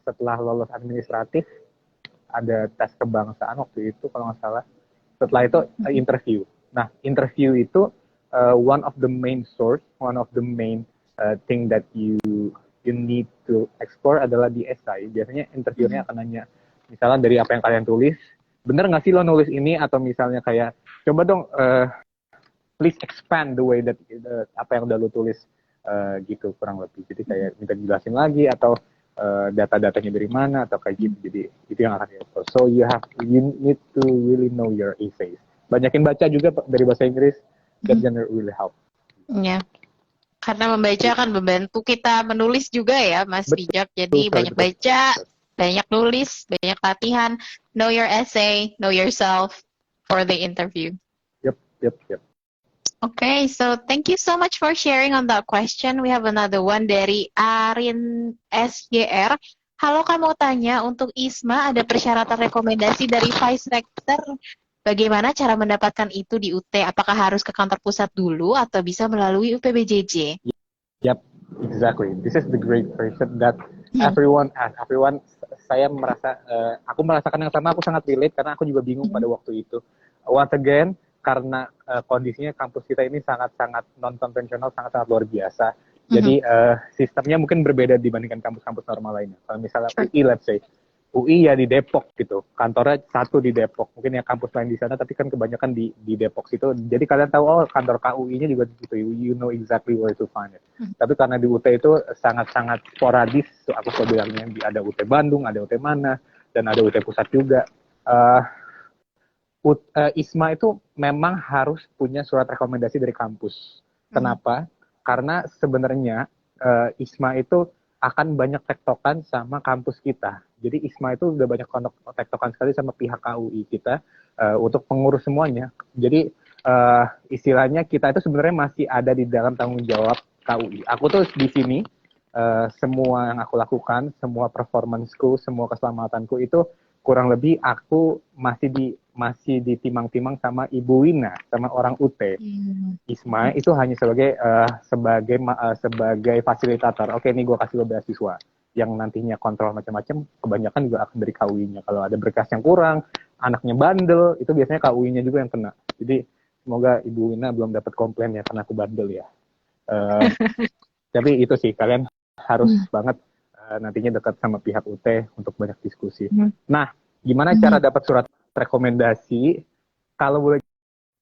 setelah lolos administratif, ada tes kebangsaan waktu itu kalau nggak salah. Setelah itu interview. Nah, interview itu one of the main thing that you need to explore adalah di esai. Biasanya interviewnya akan nanya, misalnya dari apa yang kalian tulis, bener nggak sih lo nulis ini, atau misalnya kayak coba dong please expand the way that apa yang udah lo tulis gitu kurang lebih. Jadi kayak minta jelasin lagi atau data-datanya dari mana atau kayak gitu. Jadi itu yang akan diatur. So you need to really know your essays. Banyakin baca juga dari bahasa Inggris, that gonna really help. Ya. Karena membaca akan membantu kita menulis juga ya, Mas Bijak. Jadi banyak baca, banyak nulis, banyak latihan. Know your essay, know yourself for the interview. Yep. Okay, so thank you so much for sharing on that question. We have another one dari Arin SYR. Halo, Kak, mau tanya, untuk ISMA ada persyaratan rekomendasi dari Vice Rector. Bagaimana cara mendapatkan itu di UT? Apakah harus ke kantor pusat dulu atau bisa melalui UPBJJ? Yep, exactly. This is the great question that everyone asks. Saya merasa, aku merasakan yang sama, aku sangat relate karena aku juga bingung pada waktu itu. Once again, karena kondisinya kampus kita ini sangat-sangat non-konvensional, sangat-sangat luar biasa. Jadi sistemnya mungkin berbeda dibandingkan kampus-kampus normal lainnya. Kalau misalnya UI, let's say, UI ya di Depok gitu, kantornya satu di Depok, mungkin ya kampus lain di sana, tapi kan kebanyakan di Depok situ. Jadi kalian tahu oh kantor KUI-nya juga di situ, you know exactly where to find it. Tapi karena di UT itu sangat-sangat sporadis, so aku selalu bilangnya ada UT Bandung, ada UT mana, dan ada UT Pusat juga. Uh, ISMA itu memang harus punya surat rekomendasi dari kampus. Kenapa? Karena sebenarnya ISMA itu akan banyak tektokan sama kampus kita. Jadi ISMA itu udah banyak tektokan sekali sama pihak KUI kita untuk pengurus semuanya. Jadi istilahnya kita itu sebenarnya masih ada di dalam tanggung jawab KUI. Aku tuh di sini semua yang aku lakukan, semua performanceku, semua keselamatanku itu kurang lebih aku masih ditimang-timang sama Ibu Wina, sama orang UT. ISMA itu hanya sebagai fasilitator. Oke, ini gue kasih lo beasiswa. Yang nantinya kontrol macam-macam, kebanyakan juga akan dari KUI-nya. Kalau ada berkas yang kurang, anaknya bandel, itu biasanya KUI-nya juga yang kena. Jadi semoga Ibu Wina belum dapat komplain ya karena aku bandel ya. Tapi itu sih, kalian harus banget nantinya dekat sama pihak UT untuk banyak diskusi. Nah, gimana cara dapat surat rekomendasi? Kalau boleh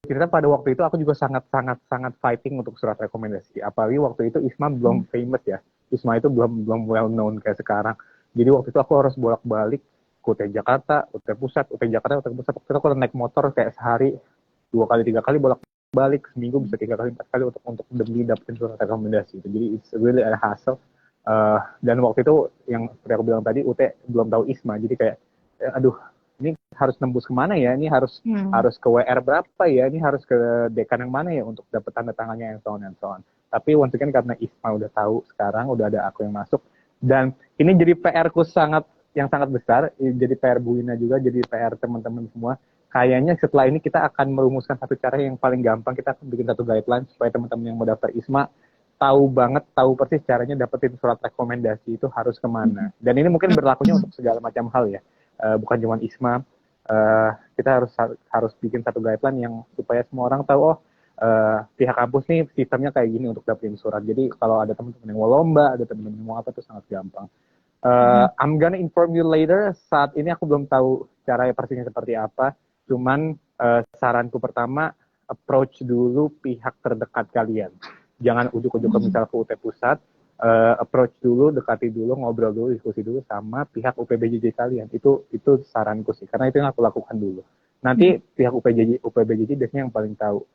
cerita, pada waktu itu aku juga sangat fighting untuk surat rekomendasi. Apalagi waktu itu ISMA belum famous ya. ISMA itu belum well known kayak sekarang. Jadi waktu itu aku harus bolak-balik ke UT Jakarta, UT Pusat, UT Jakarta, UT Pusat. Waktu itu aku naik motor kayak sehari 2 kali 3 kali bolak-balik, seminggu bisa 3 kali 4 kali untuk demi dapetin surat rekomendasi. Jadi it's really a hassle. Dan waktu itu yang seperti aku bilang tadi, UT belum tahu ISMA, jadi kayak aduh, ini harus nembus kemana ya, ini harus ke WR berapa ya, ini harus ke dekan yang mana ya untuk dapat tanda tangannya, yang so on and so on. Tapi once again karena ISMA udah tahu sekarang, udah ada aku yang masuk, dan ini jadi PR-ku sangat besar, jadi PR Bu Ina juga, jadi PR teman-teman semua. Kayaknya setelah ini kita akan merumuskan satu cara yang paling gampang, kita akan bikin satu guideline supaya teman-teman yang mau daftar ISMA tahu persis caranya dapetin surat rekomendasi itu harus kemana. Dan ini mungkin berlakunya untuk segala macam hal ya, bukan cuma ISMA. Kita harus bikin satu guideline yang supaya semua orang tahu, pihak kampus nih sistemnya kayak gini untuk dapetin surat. Jadi kalau ada teman-teman yang mau lomba, ada teman-teman yang mau apa, itu sangat gampang. I'm gonna inform you later. Saat ini aku belum tahu cara persisnya seperti apa. Cuman saranku pertama, approach dulu pihak terdekat kalian. Jangan ujuk-ujuk ke misal ke UT Pusat, approach dulu, dekati dulu, ngobrol dulu, diskusi dulu sama pihak UPBJJ kalian. Itu saranku sih, karena itu yang aku lakukan dulu. Nanti pihak UPBJJ biasanya yang paling tahu.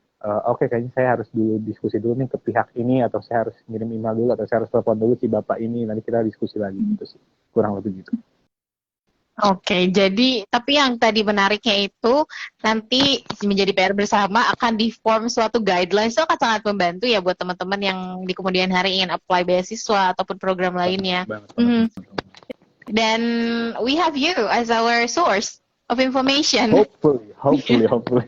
Oke, kayaknya saya harus dulu diskusi dulu nih ke pihak ini, atau saya harus ngirim email dulu, atau saya harus telepon dulu si bapak ini, nanti kita diskusi lagi gitu sih. Kurang lebih gitu. Oke, jadi tapi yang tadi menariknya itu nanti menjadi PR bersama akan di-form suatu guidelines, itu akan sangat membantu ya buat teman-teman yang di kemudian hari ingin apply beasiswa ataupun program lainnya. Dan we have you as our source of information. Hopefully.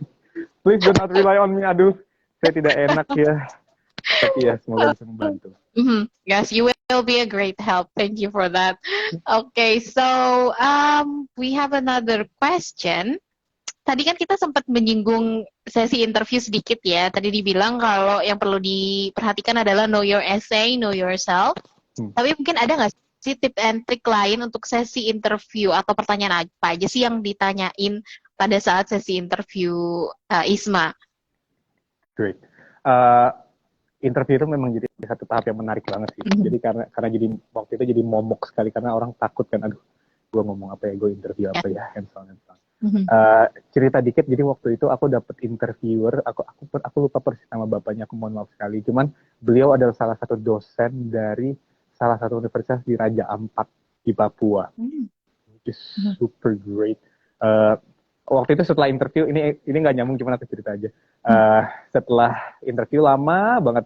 Please do not rely on me, aduh. Saya tidak enak ya. Tapi ya, semoga bisa membantu. Yes, you will be a great help. Thank you for that. Okay, so we have another question. Tadi kan kita sempat menyinggung sesi interview sedikit ya. Tadi dibilang kalau yang perlu diperhatikan adalah know your essay, know yourself. Tapi mungkin ada nggak sih tip and trick lain untuk sesi interview, atau pertanyaan apa aja sih yang ditanyain pada saat sesi interview ISMA? Great. Interview itu memang jadi satu tahap yang menarik banget sih. Jadi karena jadi waktu itu jadi momok sekali karena orang takut kan, aduh, gue ngomong apa ya, gue interview apa ya, and so on and so on. Cerita dikit, jadi waktu itu aku dapet interviewer, aku lupa persis nama bapaknya, aku mohon maaf sekali. Cuman beliau adalah salah satu dosen dari salah satu universitas di Raja Ampat di Papua. Which is super great. Waktu itu setelah interview, ini nggak nyambung, cuma aku cerita aja. Setelah interview lama banget,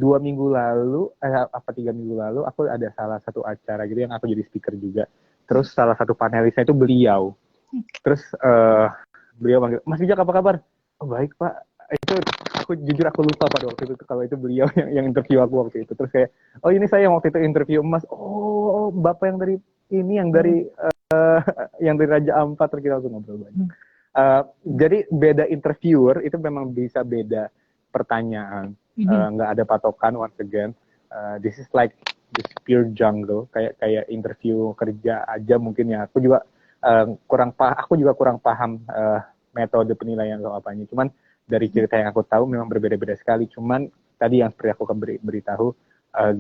2 minggu lalu, 3 minggu lalu, aku ada salah satu acara gitu yang aku jadi speaker juga. Terus salah satu panelisnya itu beliau. Terus beliau manggil, Mas Bijak apa kabar? Oh baik Pak. Itu aku lupa pada waktu itu kalau itu beliau yang interview aku waktu itu. Terus kayak, oh ini saya yang waktu itu interview Mas. Oh Bapak yang dari ini, yang dari Raja Ampat. Terus kita langsung ngobrol banyak. Jadi beda interviewer itu memang bisa beda pertanyaan, nggak ada patokan. Once again, this is like this pure jungle, kayak interview kerja aja mungkin ya. Aku juga aku juga kurang paham metode penilaian atau apanya. Cuman dari cerita yang aku tahu memang berbeda-beda sekali. Cuman tadi yang seperti aku beritahu,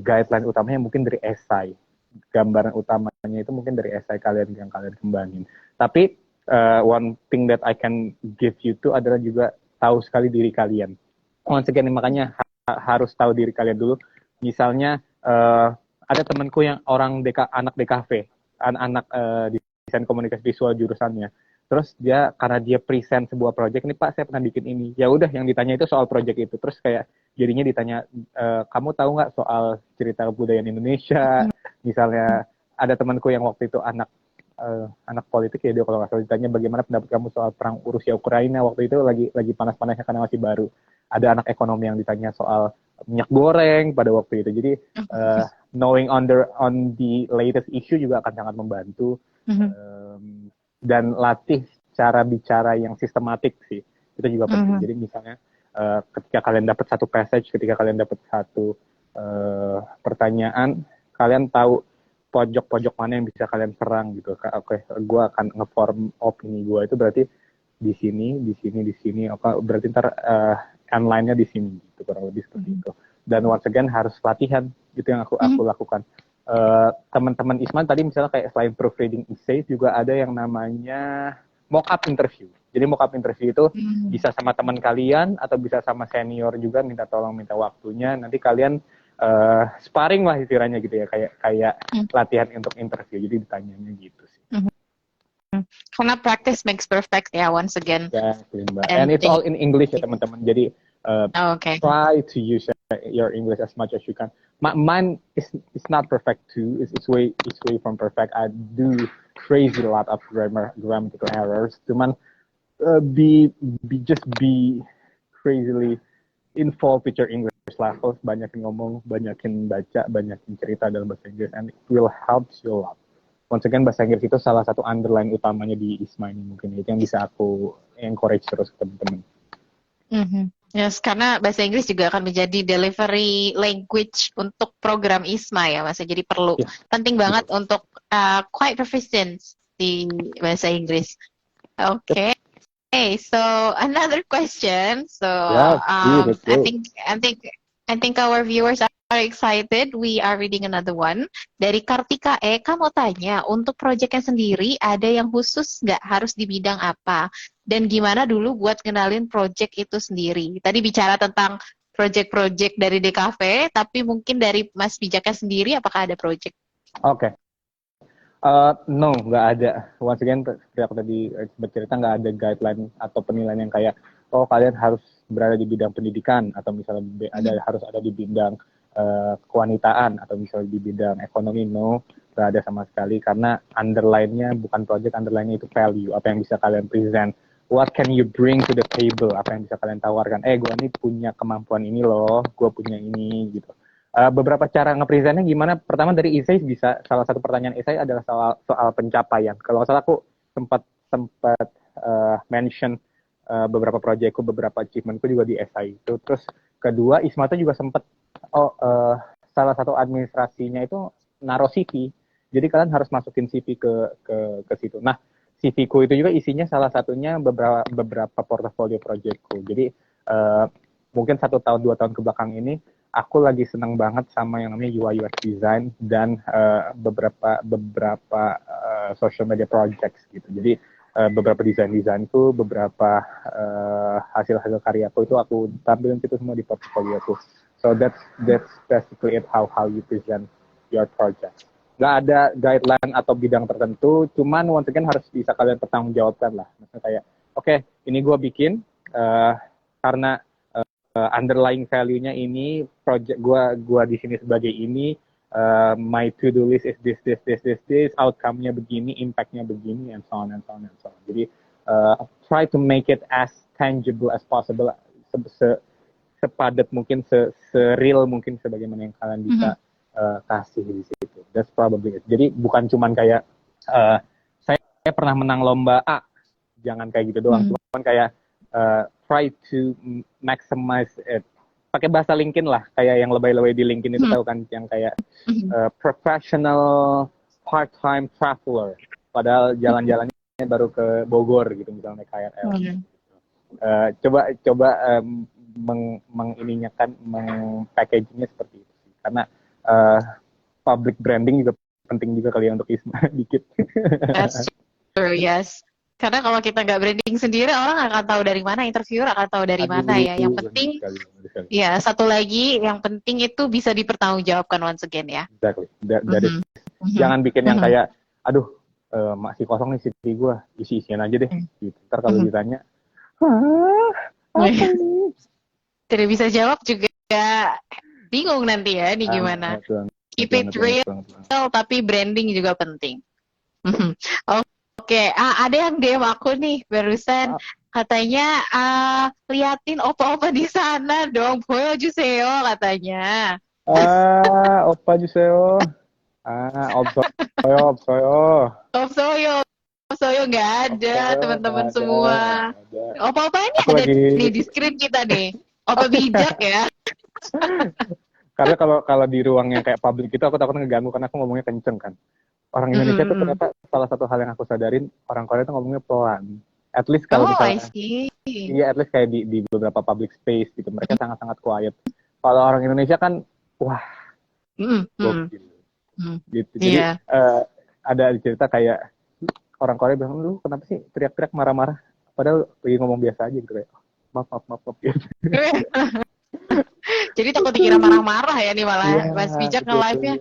guideline utamanya mungkin dari esai. Gambaran utamanya itu mungkin dari esai kalian yang kalian kembangin. Tapi one thing that I can give you to adalah juga tahu sekali diri kalian. Once again, makanya harus tahu diri kalian dulu. Misalnya ada temanku yang anak DKV, anak desain komunikasi visual jurusannya. Terus karena dia present sebuah project, nih Pak saya pernah bikin ini. Ya udah yang ditanya itu soal project itu. Terus kayak jadinya ditanya, kamu tahu nggak soal cerita kebudayaan Indonesia? Misalnya ada temanku yang waktu itu anak politik ya, dia kalau nggak salah ditanya bagaimana pendapat kamu soal perang Rusia Ukraina, waktu itu lagi panas-panasnya karena masih baru. Ada anak ekonomi yang ditanya soal minyak goreng pada waktu itu. Jadi knowing on the latest issue juga akan sangat membantu. Dan latih cara bicara yang sistematik sih, itu juga penting. Jadi misalnya ketika kalian dapat satu passage, ketika kalian dapat satu pertanyaan, kalian tahu pojok-pojok mana yang bisa kalian serang gitu. Oke, gue akan nge-form opini gue itu berarti di sini. Oke, berarti ntar line-nya di sini gitu, kurang lebih seperti itu. Dan once again harus latihan, gitu yang aku lakukan. Teman-teman Isman tadi misalnya kayak selain proofreading essay juga ada yang namanya mock-up interview. Jadi mock-up interview itu bisa sama teman kalian atau bisa sama senior juga, minta tolong, minta waktunya. Nanti kalian sparring lah istilahnya gitu ya, kayak latihan untuk interview. Jadi ditanyanya gitu sih. Karena practice makes perfect ya, once again. Exactly, Mbak. And it's all in English ya teman-teman. Jadi try to use your English as much as you can. Mine is not perfect too. It's way from perfect. I do crazy lot of grammatical errors. Cuman be crazily involved with your English levels. Banyakin ngomong, banyakin baca, banyakin cerita dalam bahasa Inggris, and it will help you a lot. Once again, bahasa Inggris itu salah satu underline utamanya di ISMA ini, mungkin itu yang bisa aku encourage terus ke teman-teman. Yes, karena bahasa Inggris juga akan menjadi delivery language untuk program ISMA ya, Mas. Jadi penting banget untuk quite proficient di bahasa Inggris. Okay. So another question. So I think our viewers are excited. We are reading another one dari Kartika Eka mau tanya, untuk proyeknya sendiri ada yang khusus nggak, harus di bidang apa, dan gimana dulu buat kenalin proyek itu sendiri? Tadi bicara tentang proyek-proyek dari DKV, tapi mungkin dari Mas Bijaknya sendiri apakah ada proyek? Oke. No, nggak ada. Once again, seperti aku tadi bercerita, nggak ada guideline atau penilaian yang kayak, oh kalian harus berada di bidang pendidikan, atau misalnya harus ada di bidang kewanitaan, atau misalnya di bidang ekonomi. No, nggak ada sama sekali, karena underline-nya bukan project, underline-nya itu value, apa yang bisa kalian present. What can you bring to the table? Apa yang bisa kalian tawarkan? Gue ini punya kemampuan ini loh, gue punya ini, gitu. Beberapa cara nge-presentnya gimana? Pertama dari essay bisa, salah satu pertanyaan essay adalah soal pencapaian. Kalau salah aku sempat mention beberapa proyekku, beberapa achievementku juga di essay itu. Terus kedua, ISMA itu juga sempat salah satu administrasinya itu naruh CV. Jadi kalian harus masukin CV ke situ. Nah, CV-ku itu juga isinya salah satunya beberapa portofolio proyekku. Jadi mungkin 1 tahun 2 tahun ke belakang ini aku lagi senang banget sama yang namanya UI UX design dan beberapa social media projects gitu. Jadi beberapa desainku, beberapa hasil karyaku itu aku tampilin itu semua di portfolioku. So that's basically it, how you present your project. Nggak ada guideline atau bidang tertentu, cuman once again harus bisa kalian pertanggungjawabkan lah. Misalnya kayak, oke, ini gue bikin karena underlying value-nya ini, project gua di sini sebagai ini, my to-do list is this, outcome-nya begini, impact-nya begini, and so on. Jadi try to make it as tangible as possible, sepadat mungkin, se-real mungkin sebagaimana yang kalian bisa kasih di situ. That's probably it. Jadi bukan cuman kayak saya pernah menang lomba A, jangan kayak gitu doang, cuman kayak try to maximize it. Pakai bahasa LinkedIn lah, kayak yang lebay-lebay di LinkedIn itu tahu kan, yang kayak professional part-time traveler. padahal jalan-jalannya baru ke Bogor gitu misalnya KRL. Coba mengininya kan packagingnya seperti itu sih. Karena public branding juga penting juga kali ya untuk Isma dikit. That's true, yes. Karena kalau kita nggak branding sendiri, orang akan tahu dari mana, interviewer akan tahu dari mana ya. Yang penting, benar sekali. ya satu lagi, yang penting itu bisa dipertanggungjawabkan once again ya. Exactly. Jangan bikin yang kayak, aduh, masih kosong nih CV gue, isi-isian aja deh. Gitu. Ntar kalau ditanya, apa nih? Tidak bisa jawab juga bingung nanti ya, ini gimana. Keep it real, tapi branding juga penting. Oke, ada yang DM aku nih barusan, katanya liatin opa-opa di sana dong, boyo juseo katanya. Opa Juseo. Opsoyo. Opsoyo nggak ada, teman-teman semua. Opa-opa ini Aku ada lagi... di screen kita nih. Opa bijak ya. Karena kalau di ruang yang kayak publik itu aku takut ngeganggu karena aku ngomongnya kenceng kan. Orang Indonesia tuh ternyata salah satu hal yang aku sadarin, orang Korea tuh ngomongnya pelan. At least kalau misalnya, iya at least kayak di beberapa public space gitu, mereka sangat-sangat quiet. Kalau orang Indonesia kan, wah, gokil. Gitu. Jadi ada cerita kayak orang Korea bilang, lu kenapa sih teriak-teriak marah-marah? Padahal lagi ngomong biasa aja gitu kayak, maaf gitu. Jadi takut dikira marah-marah ya nih malah Mas Bijak nge-live-nya.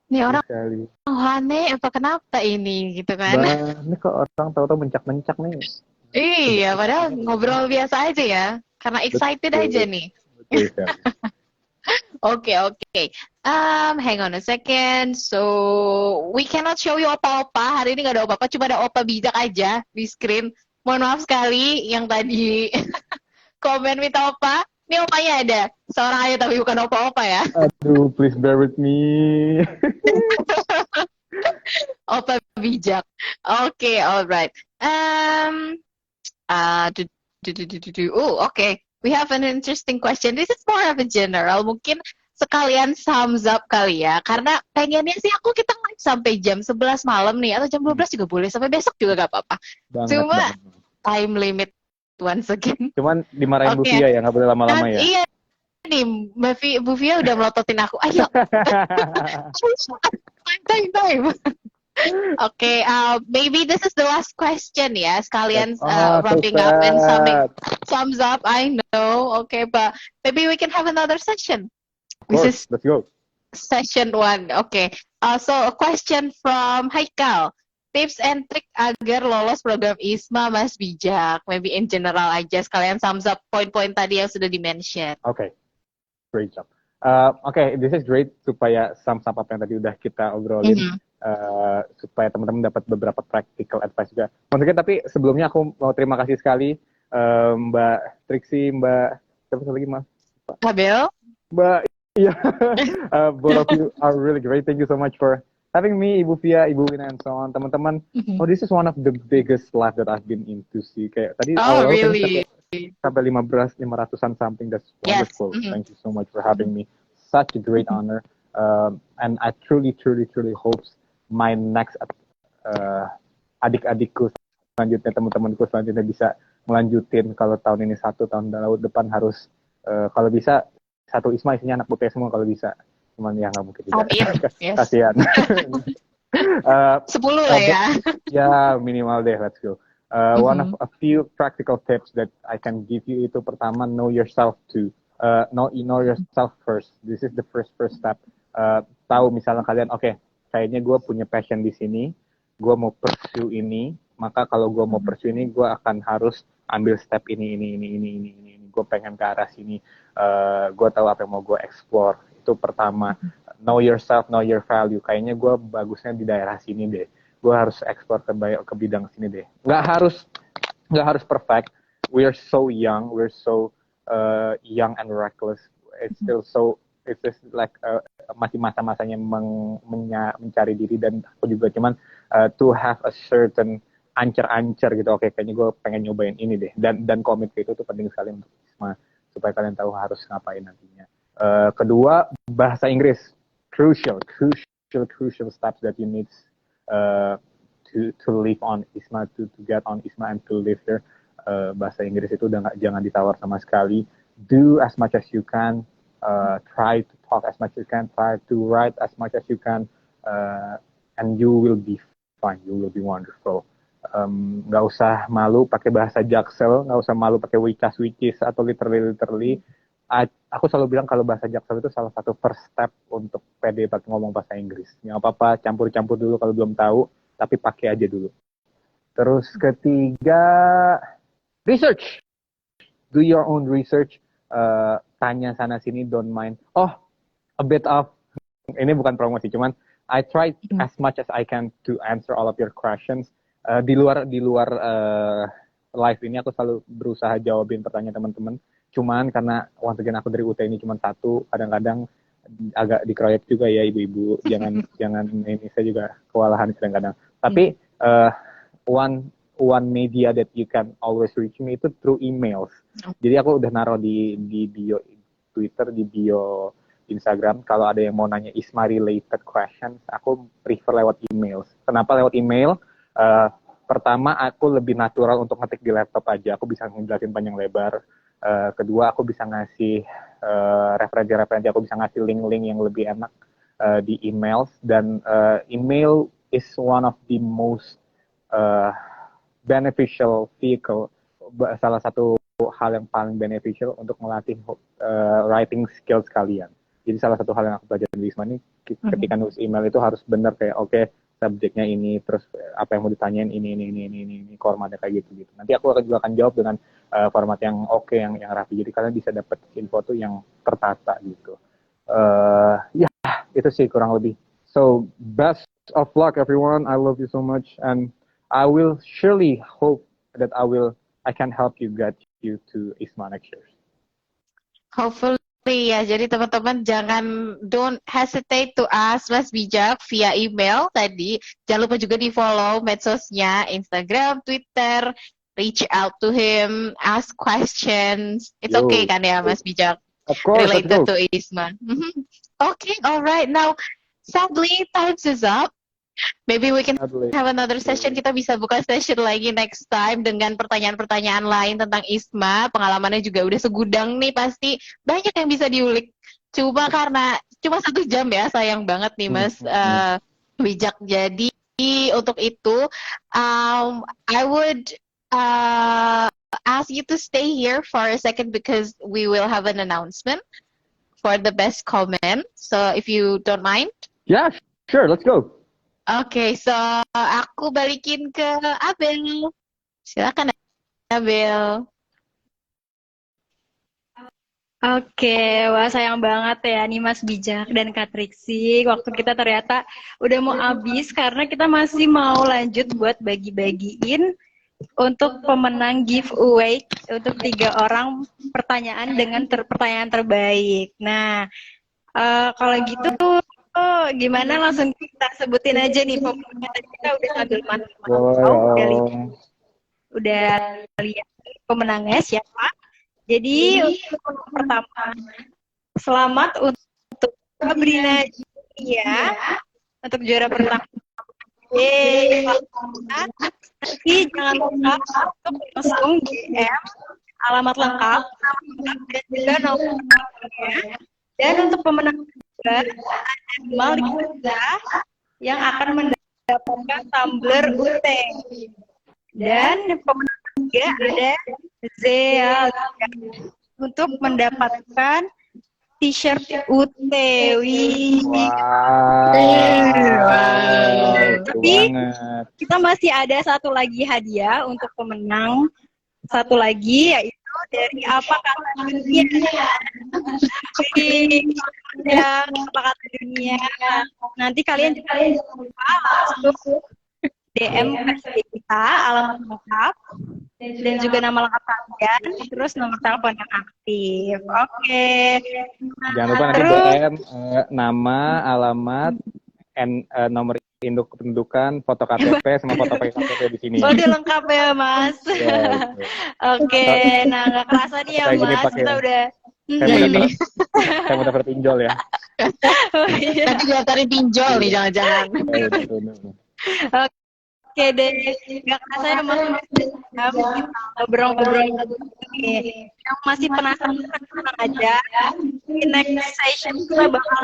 Nih orang aneh apa kenapa ini gitu kan. Ini kok orang tahu-tahu mencak-mencak nih. Iya, padahal ngobrol biasa aja ya. Karena excited aja nih. Oke. Hang on a second. So, we cannot show you opa-opa. Hari ini nggak ada opa-opa, cuma ada opa bijak aja di screen. Mohon maaf sekali yang tadi komen minta opa. Ini opanya ada. Seorang aja tapi bukan opa-opa ya. Aduh, please bear with me. Opa bijak. Oke, alright. Okay. We have an interesting question. This is more of a general. Mungkin sekalian thumbs up kali ya. Karena pengennya sih kita live sampai jam 11 malam nih. Atau jam 12 juga boleh. Sampai besok juga gak apa-apa. Cuma time limit once again. Cuman dimarahin Bu Fia ya. Gak boleh lama-lama ya. Iya nih. Bu Fia udah melototin aku. Ayo. Time. Okay, maybe this is the last question ya. Sekalian wrapping up and thumbs up. I know, okay, but maybe we can have another session. Let's go. Session 1, okay. So a question from Haikal. Tips and trick agar lolos program ISMA Mas Bijak. Maybe in general aja. Sekalian thumbs up poin-poin tadi yang sudah di-mention. Okay, great job. Okay, this is great supaya thumbs up apa yang tadi udah kita obrolin. Supaya teman-teman dapat beberapa practical advice juga. Maksudnya tapi sebelumnya aku mau terima kasih sekali Mbak Trixie, Mbak siapa lagi Mas? Abel. Mbak, iya. Both of you are really great. Thank you so much for having me, Ibu Fia, Ibu Wina, and so on. Teman-teman, this is one of the biggest live that I've been into sih. Kayak tadi really? Sampai 500-an something. That's wonderful. Yes. Thank you so much for having me. Such a great honor. And I truly hope my next adik-adikku selanjutnya, teman-temanku selanjutnya bisa melanjutin. Kalau tahun ini tahun depan harus kalau bisa satu ISMA isinya anak butet semua kalau bisa. Cuman ya nggak mungkin juga. Kasihan. 10 lah ya. Ya minimal deh, let's go. One of a few practical tips that I can give you itu pertama, know yourself too. Know yourself first. This is the first step. Tahu misalnya kalian, kayaknya gue punya passion di sini, gue mau pursue ini, maka kalau gue mau pursue ini, gue akan harus ambil step ini. Gue pengen ke arah sini, gue tahu apa yang mau gue explore. Itu pertama, know yourself, know your value. Kayaknya gue bagusnya di daerah sini deh. Gue harus explore ke bidang sini deh. Nggak harus perfect. We're so young, young and reckless. It's just like masih masa-masanya mencari diri, dan aku juga cuman to have a certain ancer gitu. Kayaknya gue pengen nyobain ini deh, dan komit itu tuh penting sekali untuk ISMA supaya kalian tahu harus ngapain nantinya. Kedua, bahasa Inggris, crucial steps that you need to live on ISMA, to get on ISMA and to live here. Bahasa Inggris itu udah jangan ditawar sama sekali. Do as much as you can, try to talk as much as you can, try to write as much as you can, and you will be fine, you will be wonderful. Nggak usah malu pakai bahasa Jaksel, nggak usah malu pakai wicas atau literally. Aku selalu bilang kalau bahasa Jaksel itu salah satu first step untuk pede pakai ngomong bahasa Inggris. Nggak apa-apa, campur-campur dulu kalau belum tahu, tapi pakai aja dulu. Terus ketiga, research. Do your own research. Tanya sana sini, don't mind. Oh, a bit of, ini bukan promosi, cuman I try as much as I can to answer all of your questions. Di luar live ini aku selalu berusaha jawabin pertanyaan teman-teman. Cuman karena once again aku dari UT ini cuma satu, kadang-kadang agak dikeroyok juga ya ibu-ibu. Jangan ini, saya juga kewalahan kadang-kadang. Tapi one media that you can always reach me itu through emails. Jadi aku udah naruh di bio Twitter, di bio Instagram, kalau ada yang mau nanya ISMA related questions, aku prefer lewat emails. Kenapa lewat email? Pertama, aku lebih natural untuk ngetik di laptop aja. Aku bisa ngejelasin panjang lebar. Kedua, aku bisa ngasih referensi-referensi, aku bisa ngasih link-link yang lebih enak di emails. Dan email is one of the most beneficial vehicle, salah satu hal yang paling beneficial untuk melatih writing skills kalian. Jadi salah satu hal yang aku belajar di ISMA ini, ketika nulis email itu harus benar kayak oke, subjeknya ini, terus apa yang mau ditanyain ini formatnya kayak gitu. Nanti aku juga akan jawab dengan format yang oke, yang rapi. Jadi kalian bisa dapat info tuh yang tertata gitu. Ya, itu sih kurang lebih. So, best of luck everyone. I love you so much and I will surely hope that I can help you get you to ISMA next year. Hopefully ya, jadi teman-teman don't hesitate to ask Mas Bijak via email tadi. Jangan lupa juga di follow medsosnya, Instagram, Twitter, reach out to him, ask questions. It's okay kan ya Mas Bijak? Of course, related to ISMA. Okay, alright. Now, sadly, time is up. Maybe we can have another session. Kita bisa buka session lagi next time dengan pertanyaan-pertanyaan lain tentang ISMA. Pengalamannya juga udah segudang nih, pasti banyak yang bisa diulik. Cuma 1 jam ya, sayang banget nih Mas Bijak. Jadi untuk itu, I would ask you to stay here for a second because we will have an announcement for the best comment. So if you don't mind. Yeah, sure. Let's go. Okay, so aku balikin ke Abel. Silakan Abel. Oke, wah sayang banget ya nih Mas Bijak dan Kak Triksi. Waktu kita ternyata udah mau habis karena kita masih mau lanjut buat bagi-bagiin untuk pemenang giveaway untuk 3 orang pertanyaan dengan pertanyaan terbaik. Nah, kalau gitu gimana langsung kita sebutin aja nih pokoknya tadi kita udah sambil udah lihat pemenangnya siapa. Jadi untuk pertama selamat untuk Sabrina ya untuk juara pertama. Nanti jangan lupa untuk langsung DM alamat lengkap dan juga nomor teleponnya. Dan untuk pemenang juga ada Malik juga yang akan mendapatkan tumbler UT. Dan pemenang juga ada Zea untuk mendapatkan t-shirt UT. Tapi kita masih ada satu lagi hadiah untuk pemenang. Satu lagi yaitu dari apa kata dunia. Yang apa kata dunia. Nanti kalian juga langsung DM kita alamat lengkap dan juga nama lengkap kalian, terus nomor telepon yang aktif. Oke. Jangan lupa nanti DM nama, alamat, nomor induk kependudukan, foto KTP sama foto KTP di sini. Oh, lengkap ya, Mas. Oke, nah nggak kerasa nih ya, Mas. Kita udah saya mau daftar pinjol ya. Nanti daftarin pinjol nih, jangan-jangan. Oke deh, nggak kerasa ya Mas, kita ngobrol-ngobrol nih. Yang masih penasaran tenang aja. Di next session kita bakal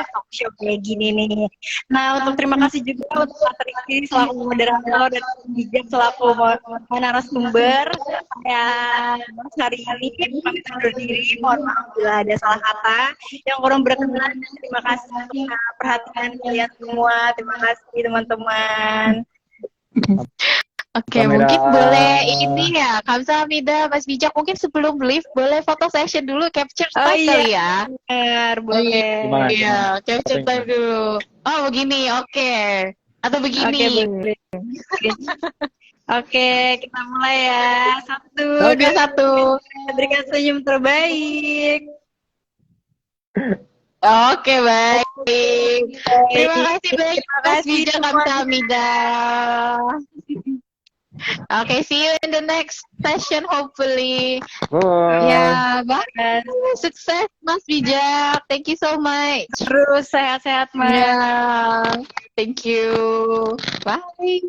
talk show kayak gini nih. Nah, untuk terima kasih juga untuk Mas Riki selaku moderator dan bijak selaku narasumber. Saya Mas hari ini pamit undur diri. Mohon maaf bila ada salah kata. Yang kurang berkenan, terima kasih atas perhatian kalian semua. Terima kasih teman-teman. Oke, Kamera. mungkin boleh ini ya, Kamsahamnida, Mas Bijak, mungkin sebelum leave boleh foto session dulu, capture Oh time iya, kali ya. benar, boleh. Gimana? Iya, capture Apa time dulu. Oh, begini, oke. Atau Oke, begini. boleh. Oke, kita mulai ya. Satu, Oke, dua, satu. berikan senyum terbaik. Oke, baik. Terima kasih banyak, Terima Mas kasih Bijak, semuanya. Kamsahamnida. Oke, see you in the next session, hopefully. Bye. Ya, bye. Sukses, Mas Bijak. Thank you so much. Terus sehat-sehat, Mas. Ya, thank you. Bye.